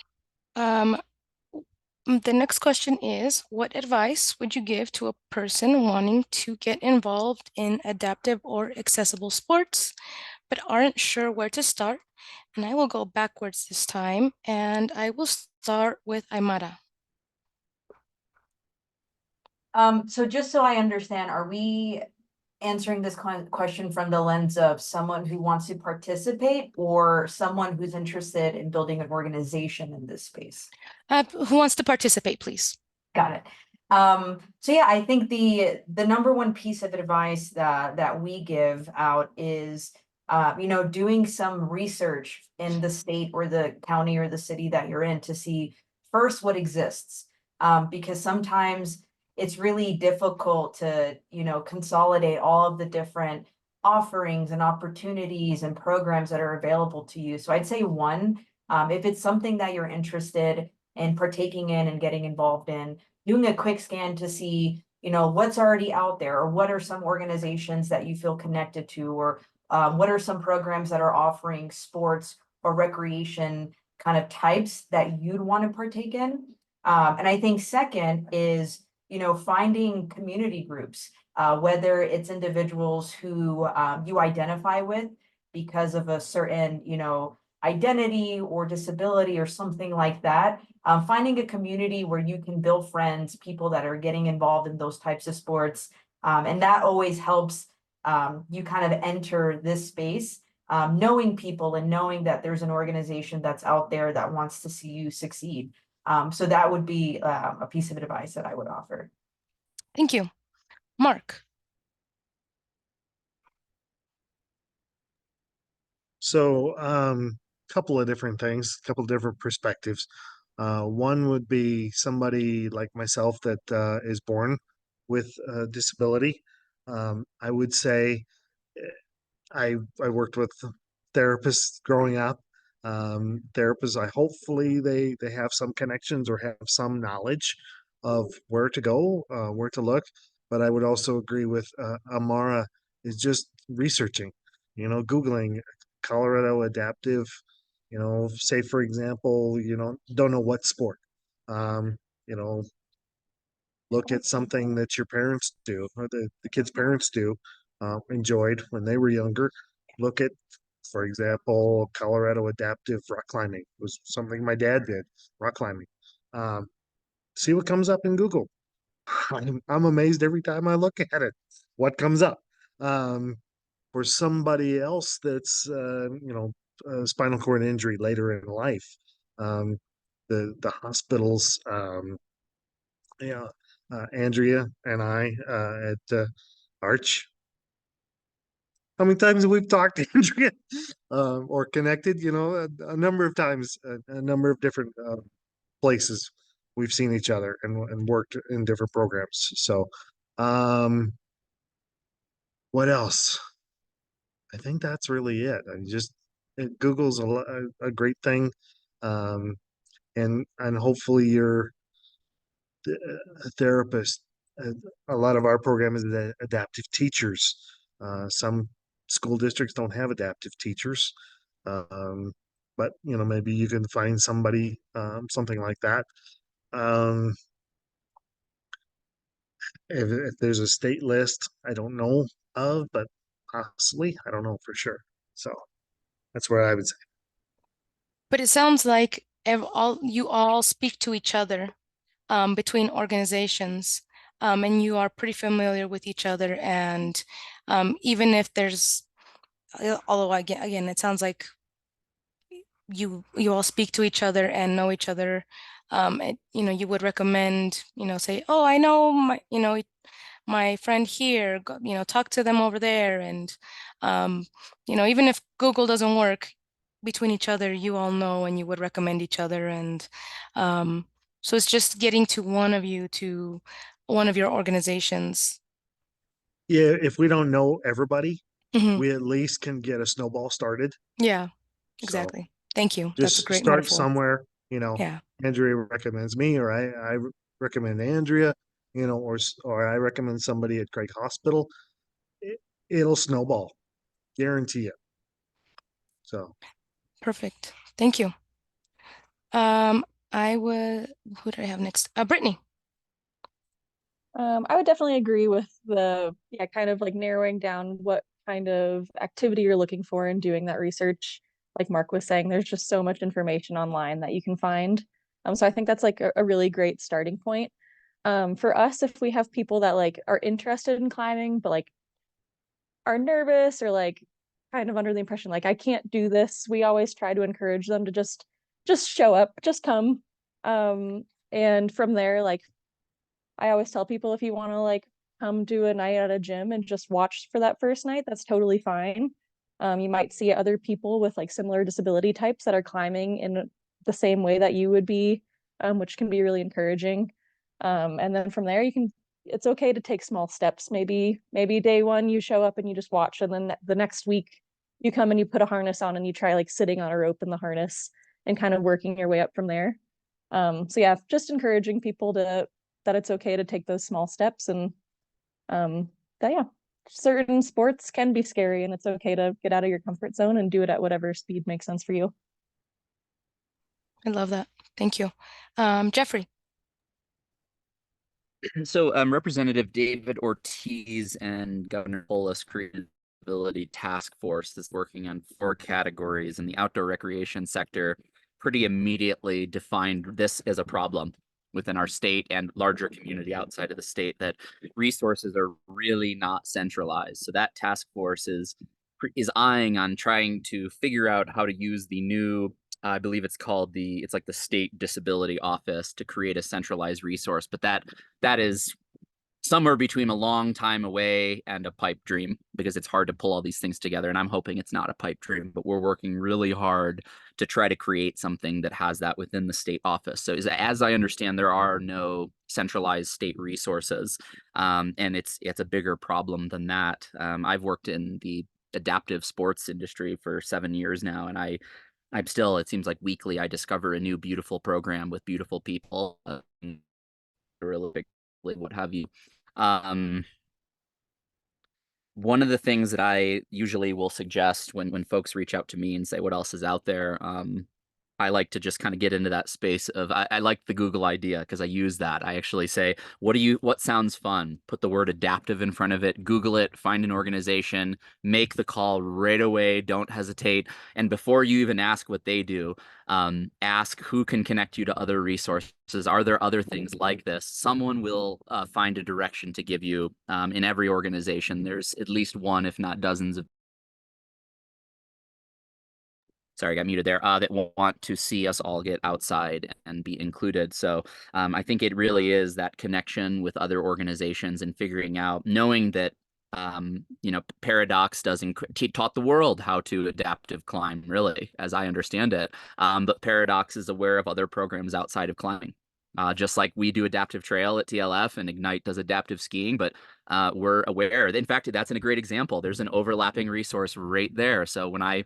The next question is, what advice would you give to a person wanting to get involved in adaptive or accessible sports, but aren't sure where to start? And I will go backwards this time, and I will start with Aymara. So just so I understand, are we answering this question from the lens of someone who wants to participate or someone who's interested in building an organization in this space? Who wants to participate, please? Got it. So yeah, I think the number one piece of advice that we give out is, you know, doing some research in the state or the county or the city that you're in to see first what exists, because sometimes it's really difficult to, you know, consolidate all of the different offerings and opportunities and programs that are available to you. So I'd say one, If it's something that you're interested in partaking in and getting involved in, doing a quick scan to see, what's already out there, or what are some organizations that you feel connected to, or what are some programs that are offering sports or recreation kind of types that you'd want to partake in. And I think second is, finding community groups, whether it's individuals who you identify with because of a certain, identity or disability or something like that. Finding a community where you can build friends, people that are getting involved in those types of sports. And that always helps you kind of enter this space, knowing people and knowing that there's an organization that's out there that wants to see you succeed. So that would be a piece of advice that I would offer. Thank you. Mark. So, couple of different things, couple of different perspectives. One would be somebody like myself that is born with a disability. I would say I worked with therapists growing up. Therapists, I hopefully they have some connections or have some knowledge of where to go, where to look. But I would also agree with Amara is just researching, Googling Colorado adaptive, say for example, don't know what sport. Um, you know, look at something that your parents do or the kids' parents do, enjoyed when they were younger. Look at, for example, Colorado adaptive rock climbing was something my dad did, rock climbing. Um, See what comes up in Google. I'm amazed every time I look at it, what comes up. Um, for somebody else that's, spinal cord injury later in life, um, the hospitals, yeah, Andrea and I at Arch. How many times have we talked to Andrea or connected? A number of times, a number of different places we've seen each other and worked in different programs. So, what else? I think that's really it. Google's a great thing, um, and hopefully you're a therapist. A lot of our program is adaptive teachers. Some school districts don't have adaptive teachers, um, but maybe you can find somebody, something like that. Um, if there's a state list, I don't know of, but possibly, I don't know for sure. So that's where I would say. But it sounds like you all speak to each other between organizations, and you are pretty familiar with each other. And even if there's, although again, it sounds like you all speak to each other and know each other. You would recommend, say, oh, I know my friend here, talk to them over there. And, even if Google doesn't work between each other, you all know and you would recommend each other. And so it's just getting to one of your organizations. Yeah, if we don't know everybody, Mhm. we at least can get a snowball started. Yeah, So exactly. Thank you. That's a just great start metaphor. somewhere, Yeah. Andrea recommends me, or I recommend Andrea, or I recommend somebody at Craig Hospital. It'll snowball, guarantee it. So Perfect. Thank you. Who do I have next? Brittany. I would definitely agree with kind of like narrowing down what kind of activity you're looking for and doing that research. Like Mark was saying, there's just so much information online that you can find. So I think that's like a really great starting point. For us, if we have people that like are interested in climbing, but like are nervous or like kind of under the impression like I can't do this, we always try to encourage them to just show up, just come. And from there, like I always tell people if you want to like come do a night at a gym and just watch for that first night, that's totally fine. You might see other people with like similar disability types that are climbing in the same way that you would be, which can be really encouraging. And then from there, it's okay to take small steps. Maybe day one you show up and you just watch, and then the next week you come and you put a harness on and you try like sitting on a rope in the harness and kind of working your way up from there. So yeah, just encouraging people that it's okay to take those small steps, and that yeah, certain sports can be scary, and it's okay to get out of your comfort zone and do it at whatever speed makes sense for you. I love that. Thank you. Jeffrey. So Representative David Ortiz and Governor Polis created ability task force that's working on 4 categories, and the outdoor recreation sector pretty immediately defined this as a problem within our state and larger community outside of the state, that resources are really not centralized. So that task force is eyeing on trying to figure out how to use the new, I believe it's called it's like the State Disability Office, to create a centralized resource. But that is somewhere between a long time away and a pipe dream, because it's hard to pull all these things together. And I'm hoping it's not a pipe dream, but we're working really hard to try to create something that has that within the state office. So as I understand, there are no centralized state resources, and it's a bigger problem than that. I've worked in the adaptive sports industry for 7 years now, and I'm still, it seems like weekly, I discover a new beautiful program with beautiful people, really big, what have you. One of the things that I usually will suggest when folks reach out to me and say what else is out there, I like to just kind of get into that space of, I like the Google idea, because I use that. I actually say, what sounds fun? Put the word adaptive in front of it, Google it, find an organization, make the call right away, don't hesitate. And before you even ask what they do, ask who can connect you to other resources. Are there other things like this? Someone will find a direction to give you. In every organization, there's at least one, if not dozens of, sorry, I got muted there, that want to see us all get outside and be included. So I think it really is that connection with other organizations and figuring out, knowing that, Paradox taught the world how to adaptive climb, really, as I understand it. But Paradox is aware of other programs outside of climbing. Just like we do adaptive trail at TLF and Ignite does adaptive skiing, but we're aware. In fact, that's a great example. There's an overlapping resource right there. So when I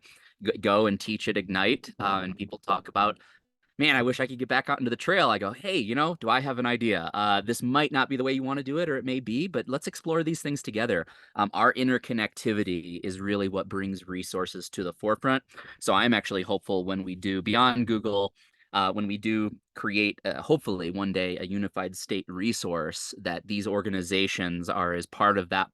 go and teach at Ignite, and people talk about, man, I wish I could get back out into the trail, I go, hey, do I have an idea? This might not be the way you want to do it, or it may be, but let's explore these things together. Our interconnectivity is really what brings resources to the forefront. So I'm actually hopeful when we do, beyond Google, when we do create, hopefully one day, a unified state resource, that these organizations are as part of that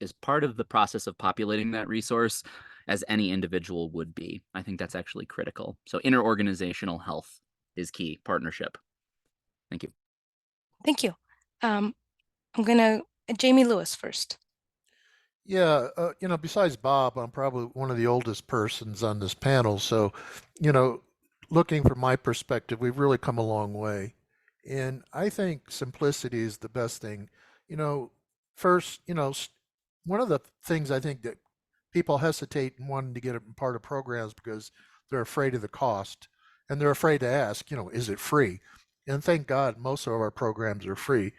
as part of the process of populating that resource as any individual would be. I think that's actually critical. So interorganizational health is key, partnership. Thank you. Thank you. I'm gonna Jamie Lewis first. Yeah, besides Bob, I'm probably one of the oldest persons on this panel. So, looking from my perspective, we've really come a long way. And I think simplicity is the best thing. First, one of the things I think that people hesitate in wanting to get a part of programs because they're afraid of the cost, and they're afraid to ask, is it free? And thank God most of our programs are free.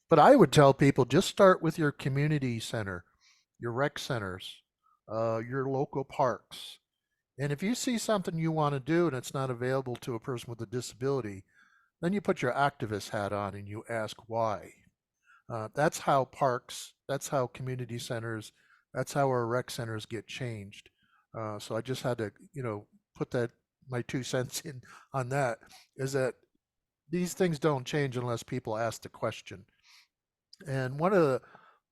But I would tell people, just start with your community center, your rec centers, your local parks. And if you see something you want to do and it's not available to a person with a disability, then you put your activist hat on and you ask why. That's how parks, that's how community centers, that's how our rec centers get changed. So I just had to, put my 2 cents in on that, is that these things don't change unless people ask the question. And one of the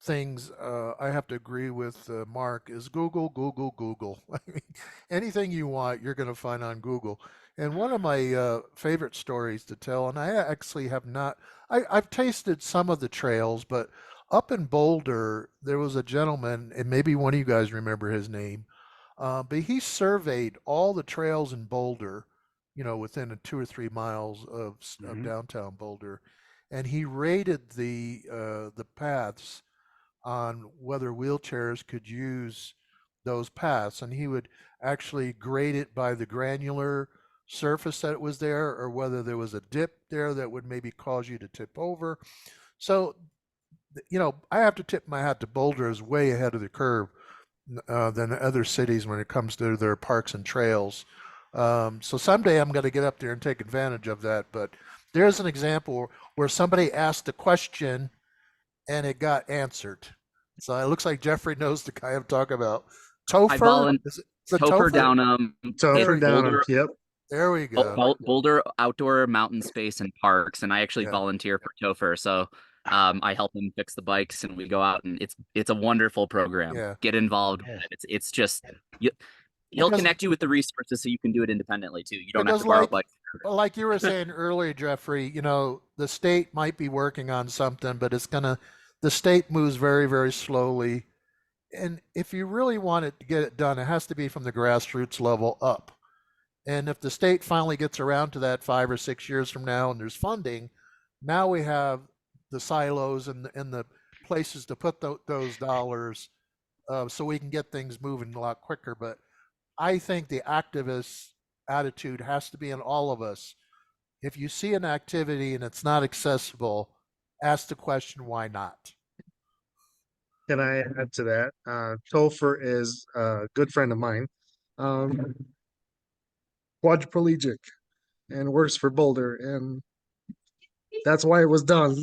things I have to agree with Mark is Google, Google, Google. I mean, anything you want, you're going to find on Google. And one of my favorite stories to tell, and I actually have not, I've tasted some of the trails, but up in Boulder, there was a gentleman, and maybe one of you guys remember his name, but he surveyed all the trails in Boulder, within 2 or 3 miles of downtown Boulder, and he rated the paths on whether wheelchairs could use those paths, and he would actually grade it by the granular surface that was there, or whether there was a dip there that would maybe cause you to tip over. So, I have to tip my hat to Boulder is way ahead of the curve than other cities when it comes to their parks and trails. So someday I'm going to get up there and take advantage of that. But there's an example where somebody asked a question and it got answered. So it looks like Jeffrey knows the guy I'm talking about. Topher? Is it Topher Topher? Downham. Topher in Downham. Boulder, Yep. There we go. Boulder Outdoor Mountain Space and Parks, and I actually Yeah. volunteer for Topher, so I help him fix the bikes, and we go out, and it's a wonderful program. Yeah. Get involved. Yes. It's just he'll Because- connect you with the resources so you can do it independently too. You don't have Because to borrow like, bikes. like you were saying earlier, Jeffrey, you know, the state might be working on something, but the state moves very, very slowly. And if you really want it to get it done, it has to be from the grassroots level up. And if the state finally gets around to that 5 or 6 years from now and there's funding, now we have the silos and the places to put those dollars so we can get things moving a lot quicker. But I think the activist attitude has to be in all of us. If you see an activity and it's not accessible, ask the question, why not? Can I add to that? Topher is a good friend of mine, quadriplegic, and works for Boulder, and that's why it was done.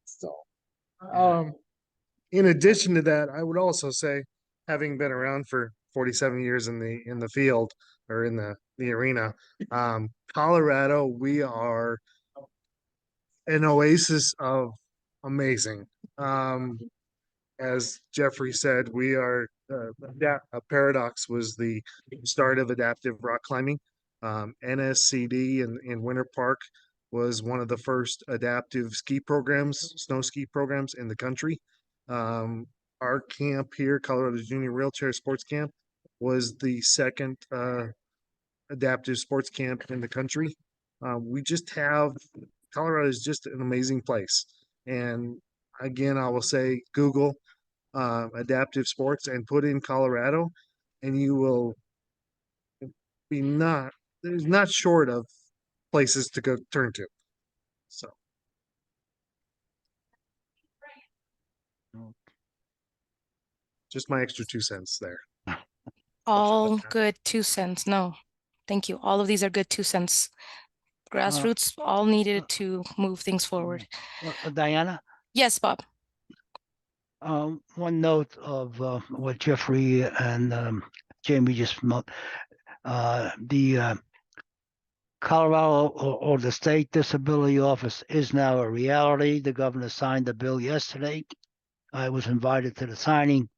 So, in addition to that, I would also say, having been around for 47 years in the field or in the arena, Colorado, we are an oasis of amazing. As Jeffrey said, we are Paradox was the start of adaptive rock climbing. NSCD in Winter Park was one of the first adaptive ski programs, snow ski programs in the country. Our camp here, Colorado Junior Wheelchair Sports Camp, was the second adaptive sports camp in the country. We just have Colorado is just an amazing place, and again, I will say Google adaptive sports and put in Colorado, and you will be there's not short of places to go turn to. So just my extra 2 cents there. All good 2 cents. No, thank you. All of these are good 2 cents. Grassroots all needed to move things forward. Diana, Yes, Bob. one note of what Jeffrey and Jamie just promote. The Colorado or the state disability office is now a reality. The governor signed the bill yesterday. I was invited to the signing,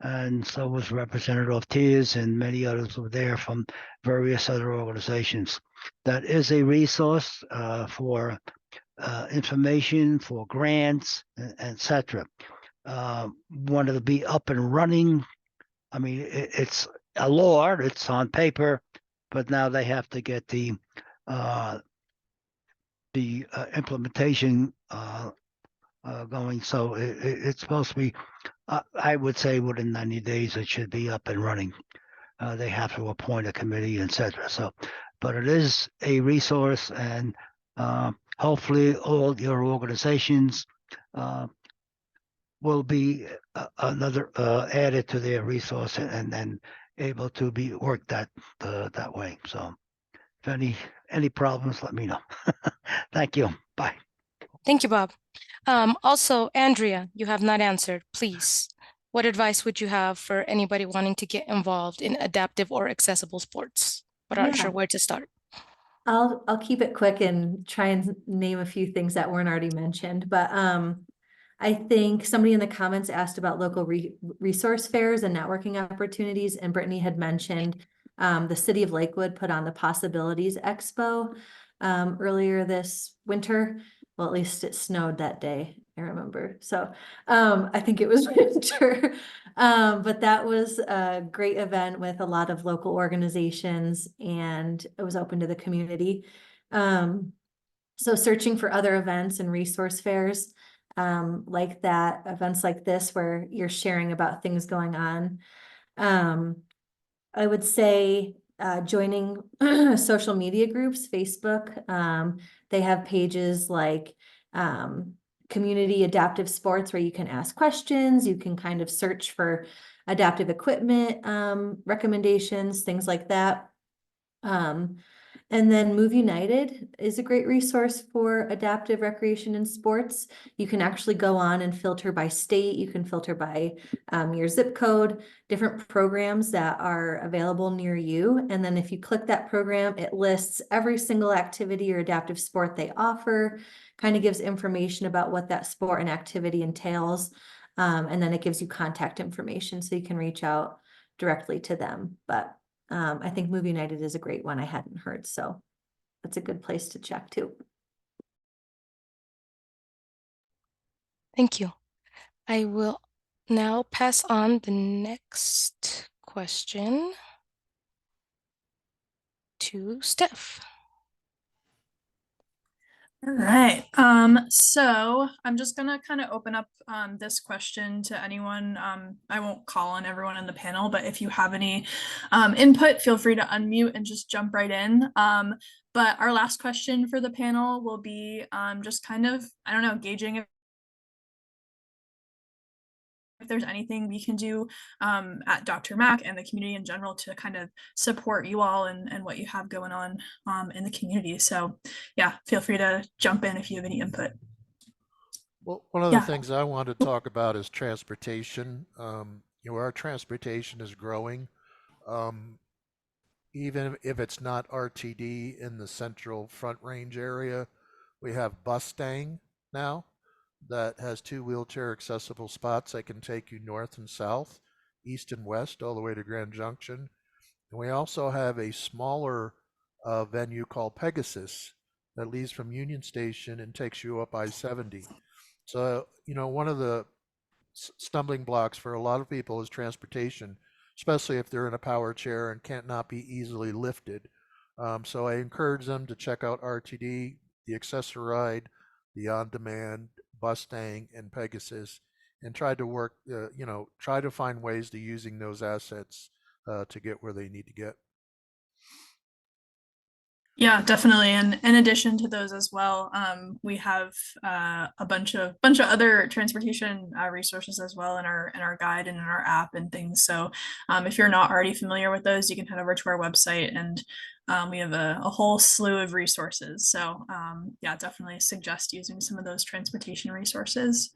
and so was Representative Ortiz, and many others were there from various other organizations. That is a resource for information, for grants, etc. Wanted to be up and running. I mean, it's a law, it's on paper, but now they have to get the implementation going. So it's supposed to be, I would say within 90 days, it should be up and running. They have to appoint a committee, etc. So, but it is a resource, and hopefully all your organizations will be another added to their resource and then able to be worked that way. So if any problems, let me know. Thank you. Bye. Thank you, Bob. Also, Andrea, you have not answered. Please, what advice would you have for anybody wanting to get involved in adaptive or accessible sports, but aren't sure where to start? I'll keep it quick and try and name a few things that weren't already mentioned, but I think somebody in the comments asked about local resource fairs and networking opportunities, and Brittany had mentioned the city of Lakewood put on the Possibilities Expo earlier this winter. Well, at least it snowed that day, I remember. So I think it was winter. But that was a great event with a lot of local organizations, and it was open to the community. So searching for other events and resource fairs like that, events like this where you're sharing about things going on. I would say joining social media groups, Facebook. They have pages like Community Adaptive Sports where you can ask questions. You can kind of search for adaptive equipment recommendations, things like that. And then Move United is a great resource for adaptive recreation and sports. You can actually go on and filter by state. You can filter by your zip code, different programs that are available near you. And then if you click that program, it lists every single activity or adaptive sport they offer, kind of gives information about what that sport and activity entails. And then it gives you contact information so you can reach out directly to them. But I think Move United is a great one I hadn't heard, so that's a good place to check too. Thank you. I will now pass on the next question to Steph. All right. So I'm just gonna kind of open up this question to anyone. I won't call on everyone in the panel, but if you have any input, feel free to unmute and just jump right in. But our last question for the panel will be just kind of, I don't know, gauging if there's anything we can do at Dr. Mac and the community in general to kind of support you all and what you have going on in the community. So yeah, feel free to jump in if you have any input. Well, one of the things I want to talk about is transportation. Our transportation is growing. Even if it's not RTD in the central Front Range area, we have Bustang now that has 2 wheelchair accessible spots that can take you north and south, east and west, all the way to Grand Junction. And we also have a smaller venue called Pegasus that leaves from Union Station and takes you up I-70. So, one of the stumbling blocks for a lot of people is transportation, especially if they're in a power chair and can't not be easily lifted. So I encourage them to check out RTD, the Accessoride, the On-Demand, Bustang, and Pegasus, and try to work, try to find ways to using those assets to get where they need to get. Yeah, definitely. And in addition to those as well, we have a bunch of other transportation resources as well in our guide and in our app and things. So if you're not already familiar with those, you can head over to our website and we have a whole slew of resources. So yeah, definitely suggest using some of those transportation resources.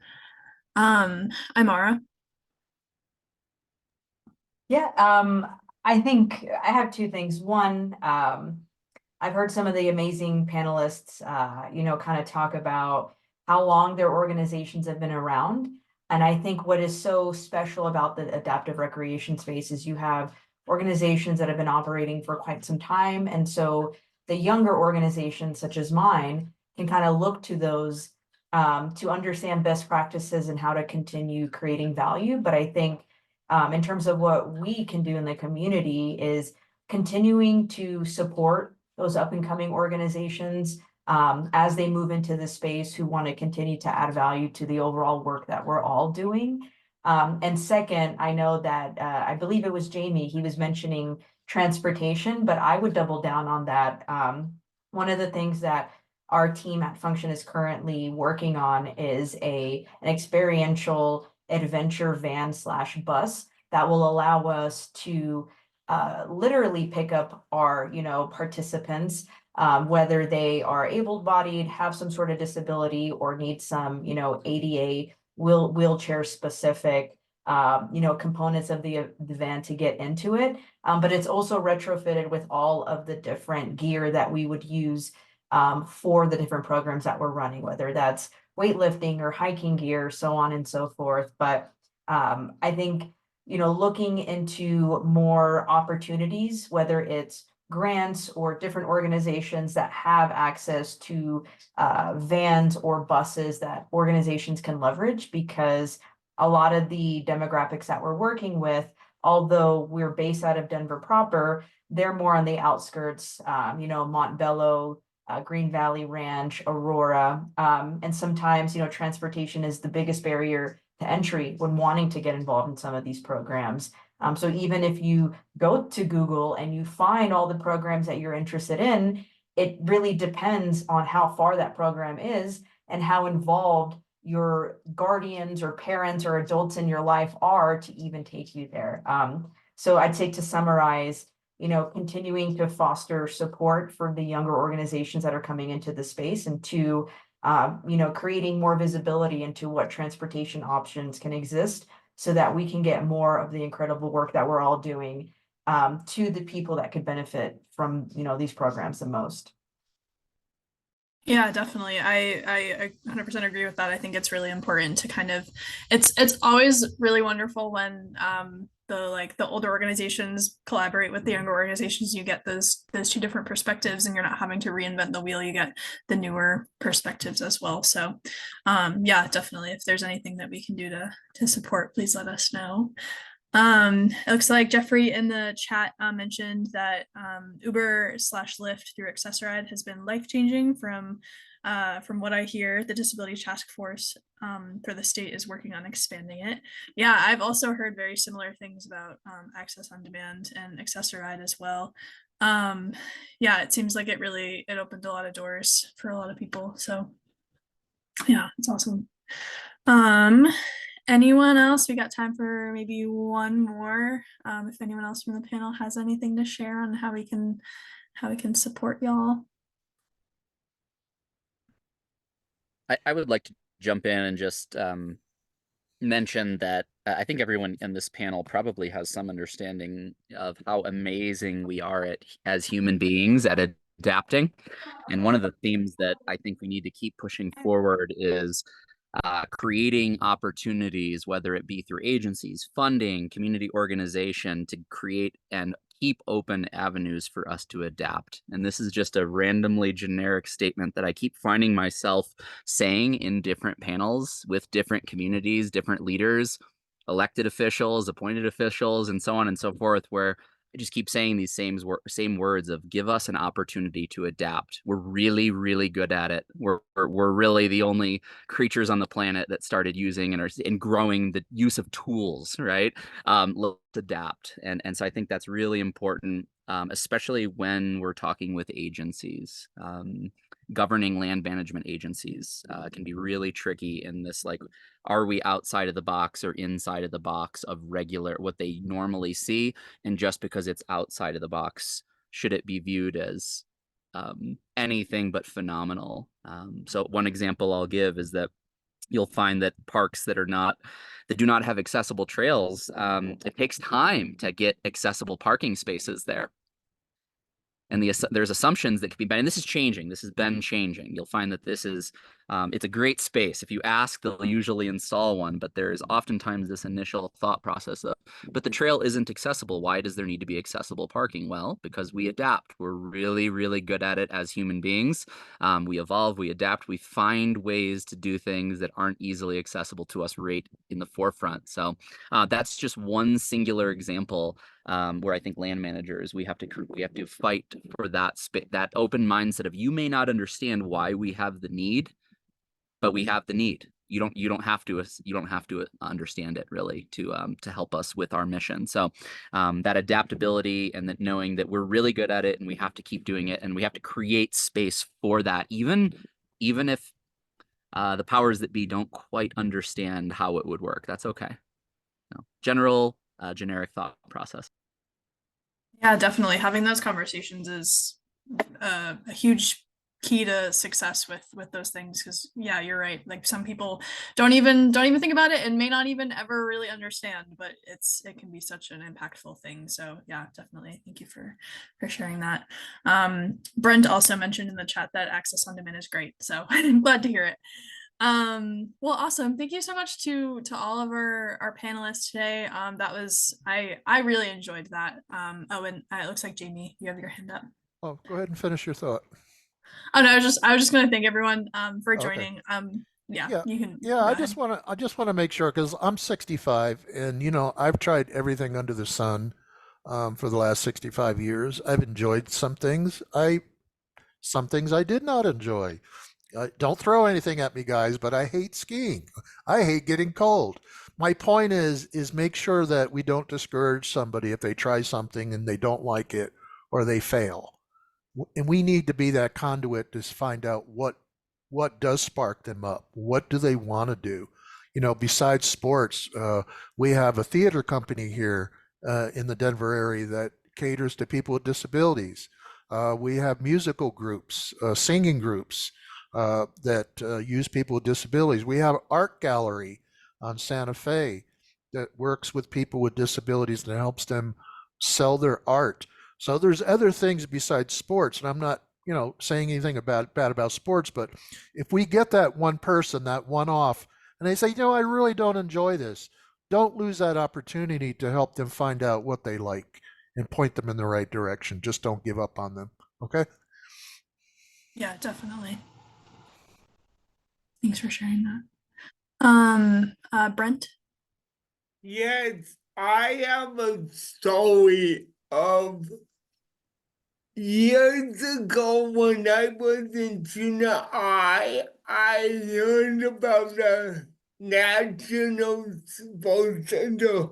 Imara. Yeah, I think I have 2 things. One, I've heard some of the amazing panelists, kind of talk about how long their organizations have been around. And I think what is so special about the adaptive recreation space is you have organizations that have been operating for quite some time. And so the younger organizations, such as mine, can kind of look to those to understand best practices and how to continue creating value. But I think in terms of what we can do in the community is continuing to support those up and coming organizations as they move into the space who want to continue to add value to the overall work that we're all doing. And second, I know that I believe it was Jamie, he was mentioning transportation, but I would double down on that. One of the things that our team at Function is currently working on is an experiential adventure van / bus that will allow us to literally pick up our, participants, whether they are able-bodied, have some sort of disability, or need some, ADA wheelchair specific, components of the van to get into it. But it's also retrofitted with all of the different gear that we would use for the different programs that we're running, whether that's weightlifting or hiking gear, so on and so forth. But I think, looking into more opportunities, whether it's grants or different organizations that have access to vans or buses that organizations can leverage, because a lot of the demographics that we're working with, although we're based out of Denver proper, they're more on the outskirts, Montbello, Green Valley Ranch, Aurora. And sometimes, transportation is the biggest barrier to entry when wanting to get involved in some of these programs. So even if you go to Google and you find all the programs that you're interested in, it really depends on how far that program is and how involved your guardians or parents or adults in your life are to even take you there. So I'd say, to summarize, continuing to foster support for the younger organizations that are coming into the space, and two, creating more visibility into what transportation options can exist so that we can get more of the incredible work that we're all doing to the people that could benefit from, these programs the most. Yeah, definitely. I 100% agree with that. I think it's really important to kind of, it's always really wonderful when the older organizations collaborate with the younger organizations. You get those two different perspectives, and you're not having to reinvent the wheel. You get the newer perspectives as well. So yeah, definitely. If there's anything that we can do to support, please let us know. It looks like Jeffrey in the chat mentioned that Uber/Lyft through Accessoride has been life-changing. From what I hear, the Disability Task Force for the state is working on expanding it. Yeah, I've also heard very similar things about Access on Demand and Accessoride as well. Yeah, it seems like it opened a lot of doors for a lot of people. So yeah, it's awesome. Anyone else? We got time for maybe one more. If anyone else from the panel has anything to share on how we can support y'all. I would like to jump in and just mention that I think everyone in this panel probably has some understanding of how amazing we are as human beings at adapting. And one of the themes that I think we need to keep pushing forward is creating opportunities, whether it be through agencies, funding, community organization, to create and keep open avenues for us to adapt. And this is just a randomly generic statement that I keep finding myself saying in different panels with different communities, different leaders, elected officials, appointed officials, and so on and so forth, where I just keep saying these same words of give us an opportunity to adapt. We're really, really good at it. We're really the only creatures on the planet that started using and growing the use of tools, right? Let's adapt. And so I think that's really important, especially when we're talking with agencies. Governing land management agencies can be really tricky in this, like, are we outside of the box or inside of the box of what they normally see? And just because it's outside of the box, should it be viewed as anything but phenomenal? So one example I'll give is that you'll find that parks that do not have accessible trails, it takes time to get accessible parking spaces there. And there's assumptions that could be bad, and this is changing. This has been changing. You'll find that this is, it's a great space. If you ask, they'll usually install one, but there's oftentimes this initial thought process of, but the trail isn't accessible. Why does there need to be accessible parking? Well, because we adapt. We're really, really good at it as human beings. We evolve, we adapt, we find ways to do things that aren't easily accessible to us right in the forefront. So that's just one singular example where I think land managers, we have to fight for that open mindset of, you may not understand why we have the need, but we have the need. You don't have to understand it really to help us with our mission. So that adaptability and that knowing that we're really good at it and we have to keep doing it, and we have to create space for that, even if the powers that be don't quite understand how it would work. That's okay. Generic thought process. Yeah, definitely. Having those conversations is a huge key to success with those things, because yeah, you're right. Like, some people don't even think about it and may not even ever really understand, but it can be such an impactful thing. So yeah, definitely. Thank you for sharing that. Brent also mentioned in the chat that Access on Demand is great, so I'm glad to hear it. Well, awesome. Thank you so much to all of our panelists today. That was, I really enjoyed that. Oh, and it looks like Jamie, you have your hand up. Oh, go ahead and finish your thought. Oh no, I was just going to thank everyone for joining. Yeah, you can. Yeah, I just want to make sure, because I'm 65, and I've tried everything under the sun for the last 65 years. I've enjoyed some things. Some things I did not enjoy. Don't throw anything at me, guys, but I hate skiing. I hate getting cold. My point is make sure that we don't discourage somebody if they try something and they don't like it or they fail. And we need to be that conduit to find out what does spark them up. What do they want to do? Besides sports, we have a theater company here in the Denver area that caters to people with disabilities. We have musical groups, singing groups that use people with disabilities. We have art gallery on Santa Fe that works with people with disabilities and helps them sell their art. So there's other things besides sports, and I'm not, saying anything bad about sports, but if we get that one person, that one off, and they say, I really don't enjoy this, don't lose that opportunity to help them find out what they like and point them in the right direction. Just don't give up on them. Okay? Yeah, definitely. Thanks for sharing that. Brent? Yes, I have a story of years ago when I was in junior high. I learned about the National Sports Center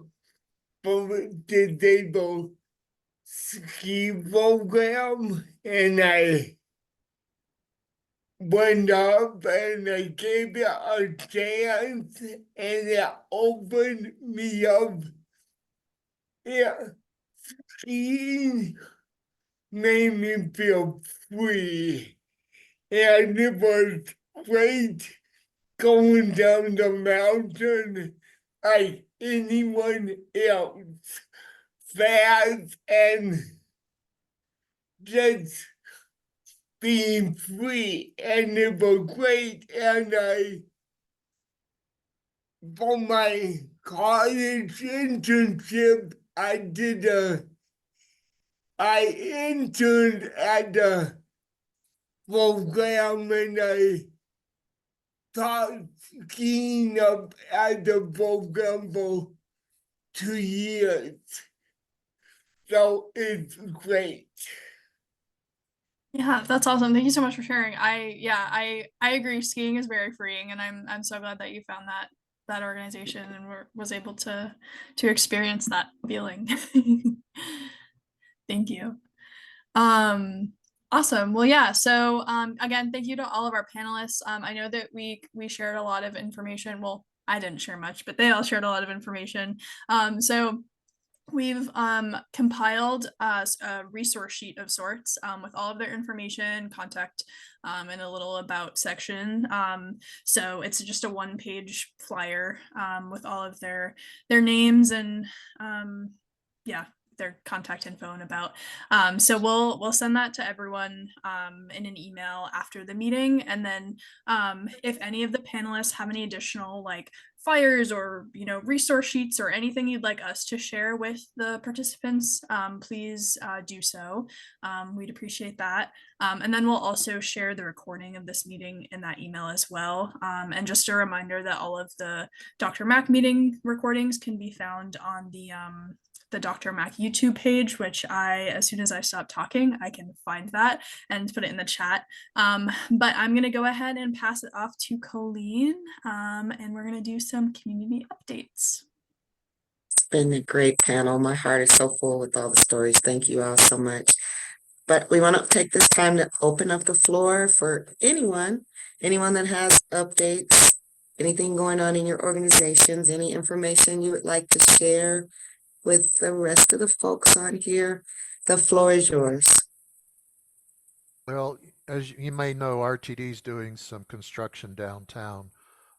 for Disabled ski program, and I went up and I gave it a chance, and it opened me up. Yeah, skiing made me feel free, and it was great going down the mountain like anyone else, fast and just being free, and it was great. And for my college internship, I interned at the program, and I taught skiing up at the program for 2 years. So it's great. Yeah, that's awesome. Thank you so much for sharing. I agree. Skiing is very freeing, and I'm so glad that you found that organization and was able to experience that feeling. Thank you. Awesome. Well, yeah. So again, thank you to all of our panelists. I know that we shared a lot of information. Well, I didn't share much, but they all shared a lot of information. So we've compiled a resource sheet of sorts with all of their information, contact, and a little about section. So it's just a one-page flyer with all of their names and yeah, their contact info and about. So we'll send that to everyone in an email after the meeting. And then if any of the panelists have any additional flyers or resource sheets or anything you'd like us to share with the participants, please do so. We'd appreciate that. And then we'll also share the recording of this meeting in that email as well. And just a reminder that all of the Dr. Mac meeting recordings can be found on the Dr. Mac YouTube page, which as soon as I stop talking, I can find that and put it in the chat. But I'm going to go ahead and pass it off to Colleen, and we're going to do some community updates. It's been a great panel. My heart is so full with all the stories. Thank you all so much. But we want to take this time to open up the floor for anyone that has updates, anything going on in your organizations, any information you would like to share with the rest of the folks on here. The floor is yours. Well, as you may know, RTD is doing some construction downtown.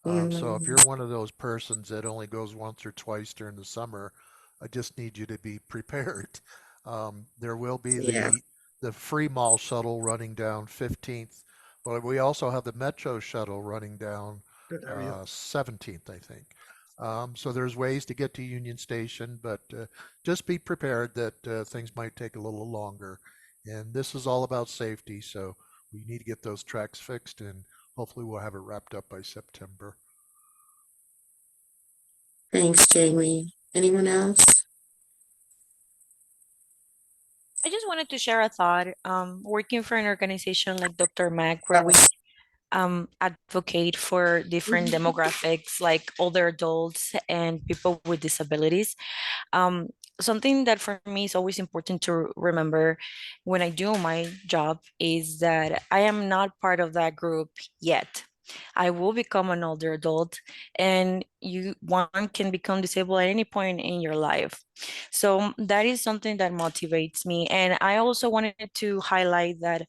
So if you're one of those persons that only goes once or twice during the summer, I just need you to be prepared. There will be the free mall shuttle running down 15th, but we also have the Metro shuttle running down 17th, I think. So there's ways to get to Union Station, but just be prepared that things might take a little longer. And this is all about safety, so we need to get those tracks fixed, and hopefully we'll have it wrapped up by September. Thanks, Jamie. Anyone else? I just wanted to share a thought. Working for an organization like Dr. Mac, where we advocate for different demographics like older adults and people with disabilities. Something that for me is always important to remember when I do my job is that I am not part of that group yet. I will become an older adult, and one can become disabled at any point in your life. So that is something that motivates me. And I also wanted to highlight that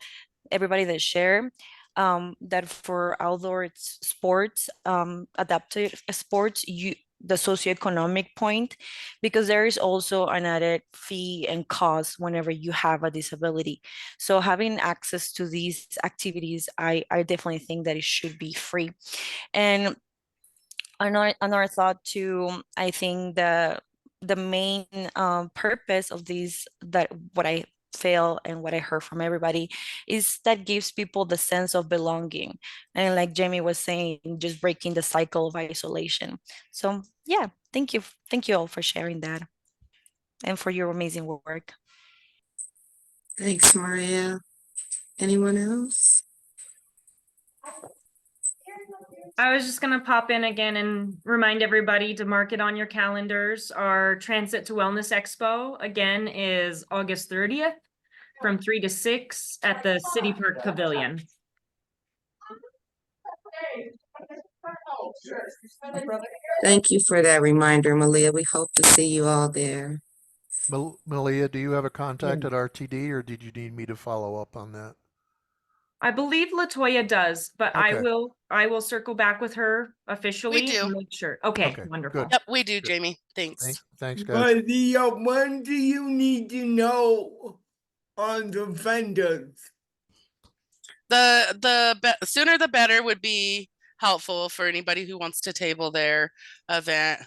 everybody that share that for outdoor sports, adaptive sports, the socioeconomic point, because there is also an added fee and cost whenever you have a disability. So having access to these activities, I definitely think that it should be free. And another thought too, I think the main purpose of these, that what I feel and what I heard from everybody, is that gives people the sense of belonging. And like Jamie was saying, just breaking the cycle of isolation. So yeah, thank you. Thank you all for sharing that and for your amazing work. Thanks, Maria. Anyone else? I was just gonna pop in again and remind everybody to mark it on your calendars. Our Transit to Wellness Expo again is August 30th from 3 to 6 at the City Park Pavilion. Thank you for that reminder, Malia. We hope to see you all there. Malia, do you have a contact at RTD, or did you need me to follow up on that? I believe Latoya does, but Okay. I will circle back with her officially We do. and make sure. Okay, Okay, wonderful. good. Yep, we do, Jamie. Thanks. Thanks, guys. Maria, when do you need to know on the vendors? The sooner the better would be helpful for anybody who wants to table their event.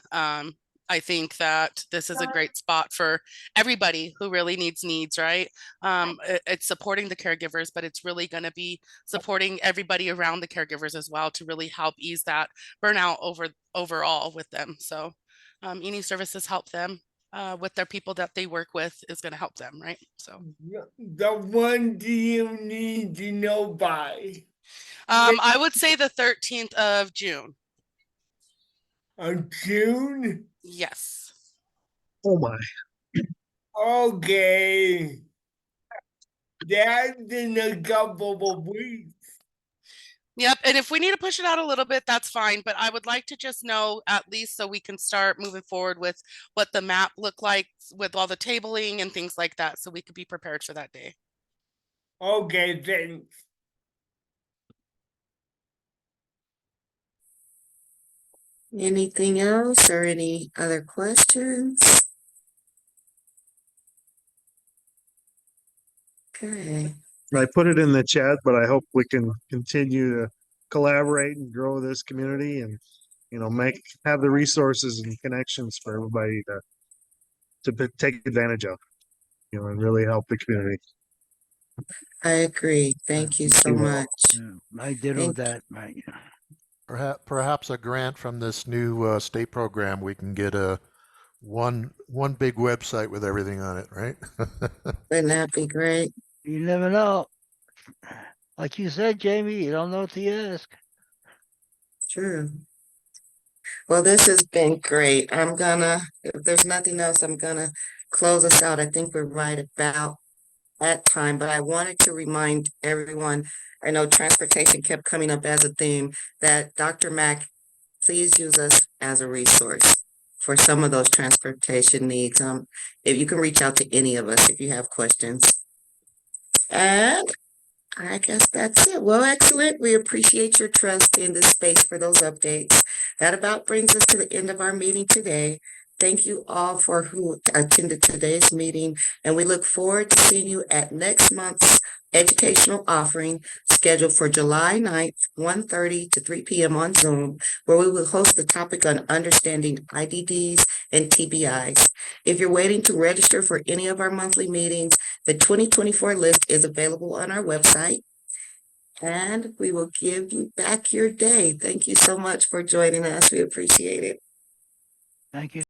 I think that this is a great spot for everybody who really needs, right? It's supporting the caregivers, but it's really going to be supporting everybody around the caregivers as well to really help ease that burnout overall with them. So any services help them with their people that they work with is going to help them, right? So The one do you need to know by? I would say the 13th of June. Of June? Yes. Oh my. Okay. That's in a couple of weeks. Yep. And if we need to push it out a little bit, that's fine. But I would like to just know, at least so we can start moving forward with what the map looked like with all the tabling and things like that, so we could be prepared for that day. Okay, thanks. Anything else or any other questions? Okay. I put it in the chat, but I hope we can continue to collaborate and grow this community and, you know, have the resources and connections for everybody to take advantage of, you know, and really help the community. I agree. Thank you so much. I ditto that. Right. Perhaps a grant from this new state program, we can get a one big website with everything on it, right? Wouldn't that be great? You never know. Like you said, Jamie, you don't know what to ask. True. Well, this has been great. If there's nothing else, I'm gonna close us out. I think we're right about that time, but I wanted to remind everyone, I know transportation kept coming up as a theme, that Dr. Mack, please use us as a resource for some of those transportation needs. If you can reach out to any of us if you have questions. And I guess that's it. Well, excellent. We appreciate your trust in this space for those updates. That about brings us to the end of our meeting today. Thank you all for who attended today's meeting, and we look forward to seeing you at next month's educational offering scheduled for July 9th, 1:30 to 3 p.m. on Zoom, where we will host the topic on understanding IDDs and TBIs. If you're waiting to register for any of our monthly meetings, the 2024 list is available on our website, and we will give you back your day. Thank you so much for joining us. We appreciate it. Thank you.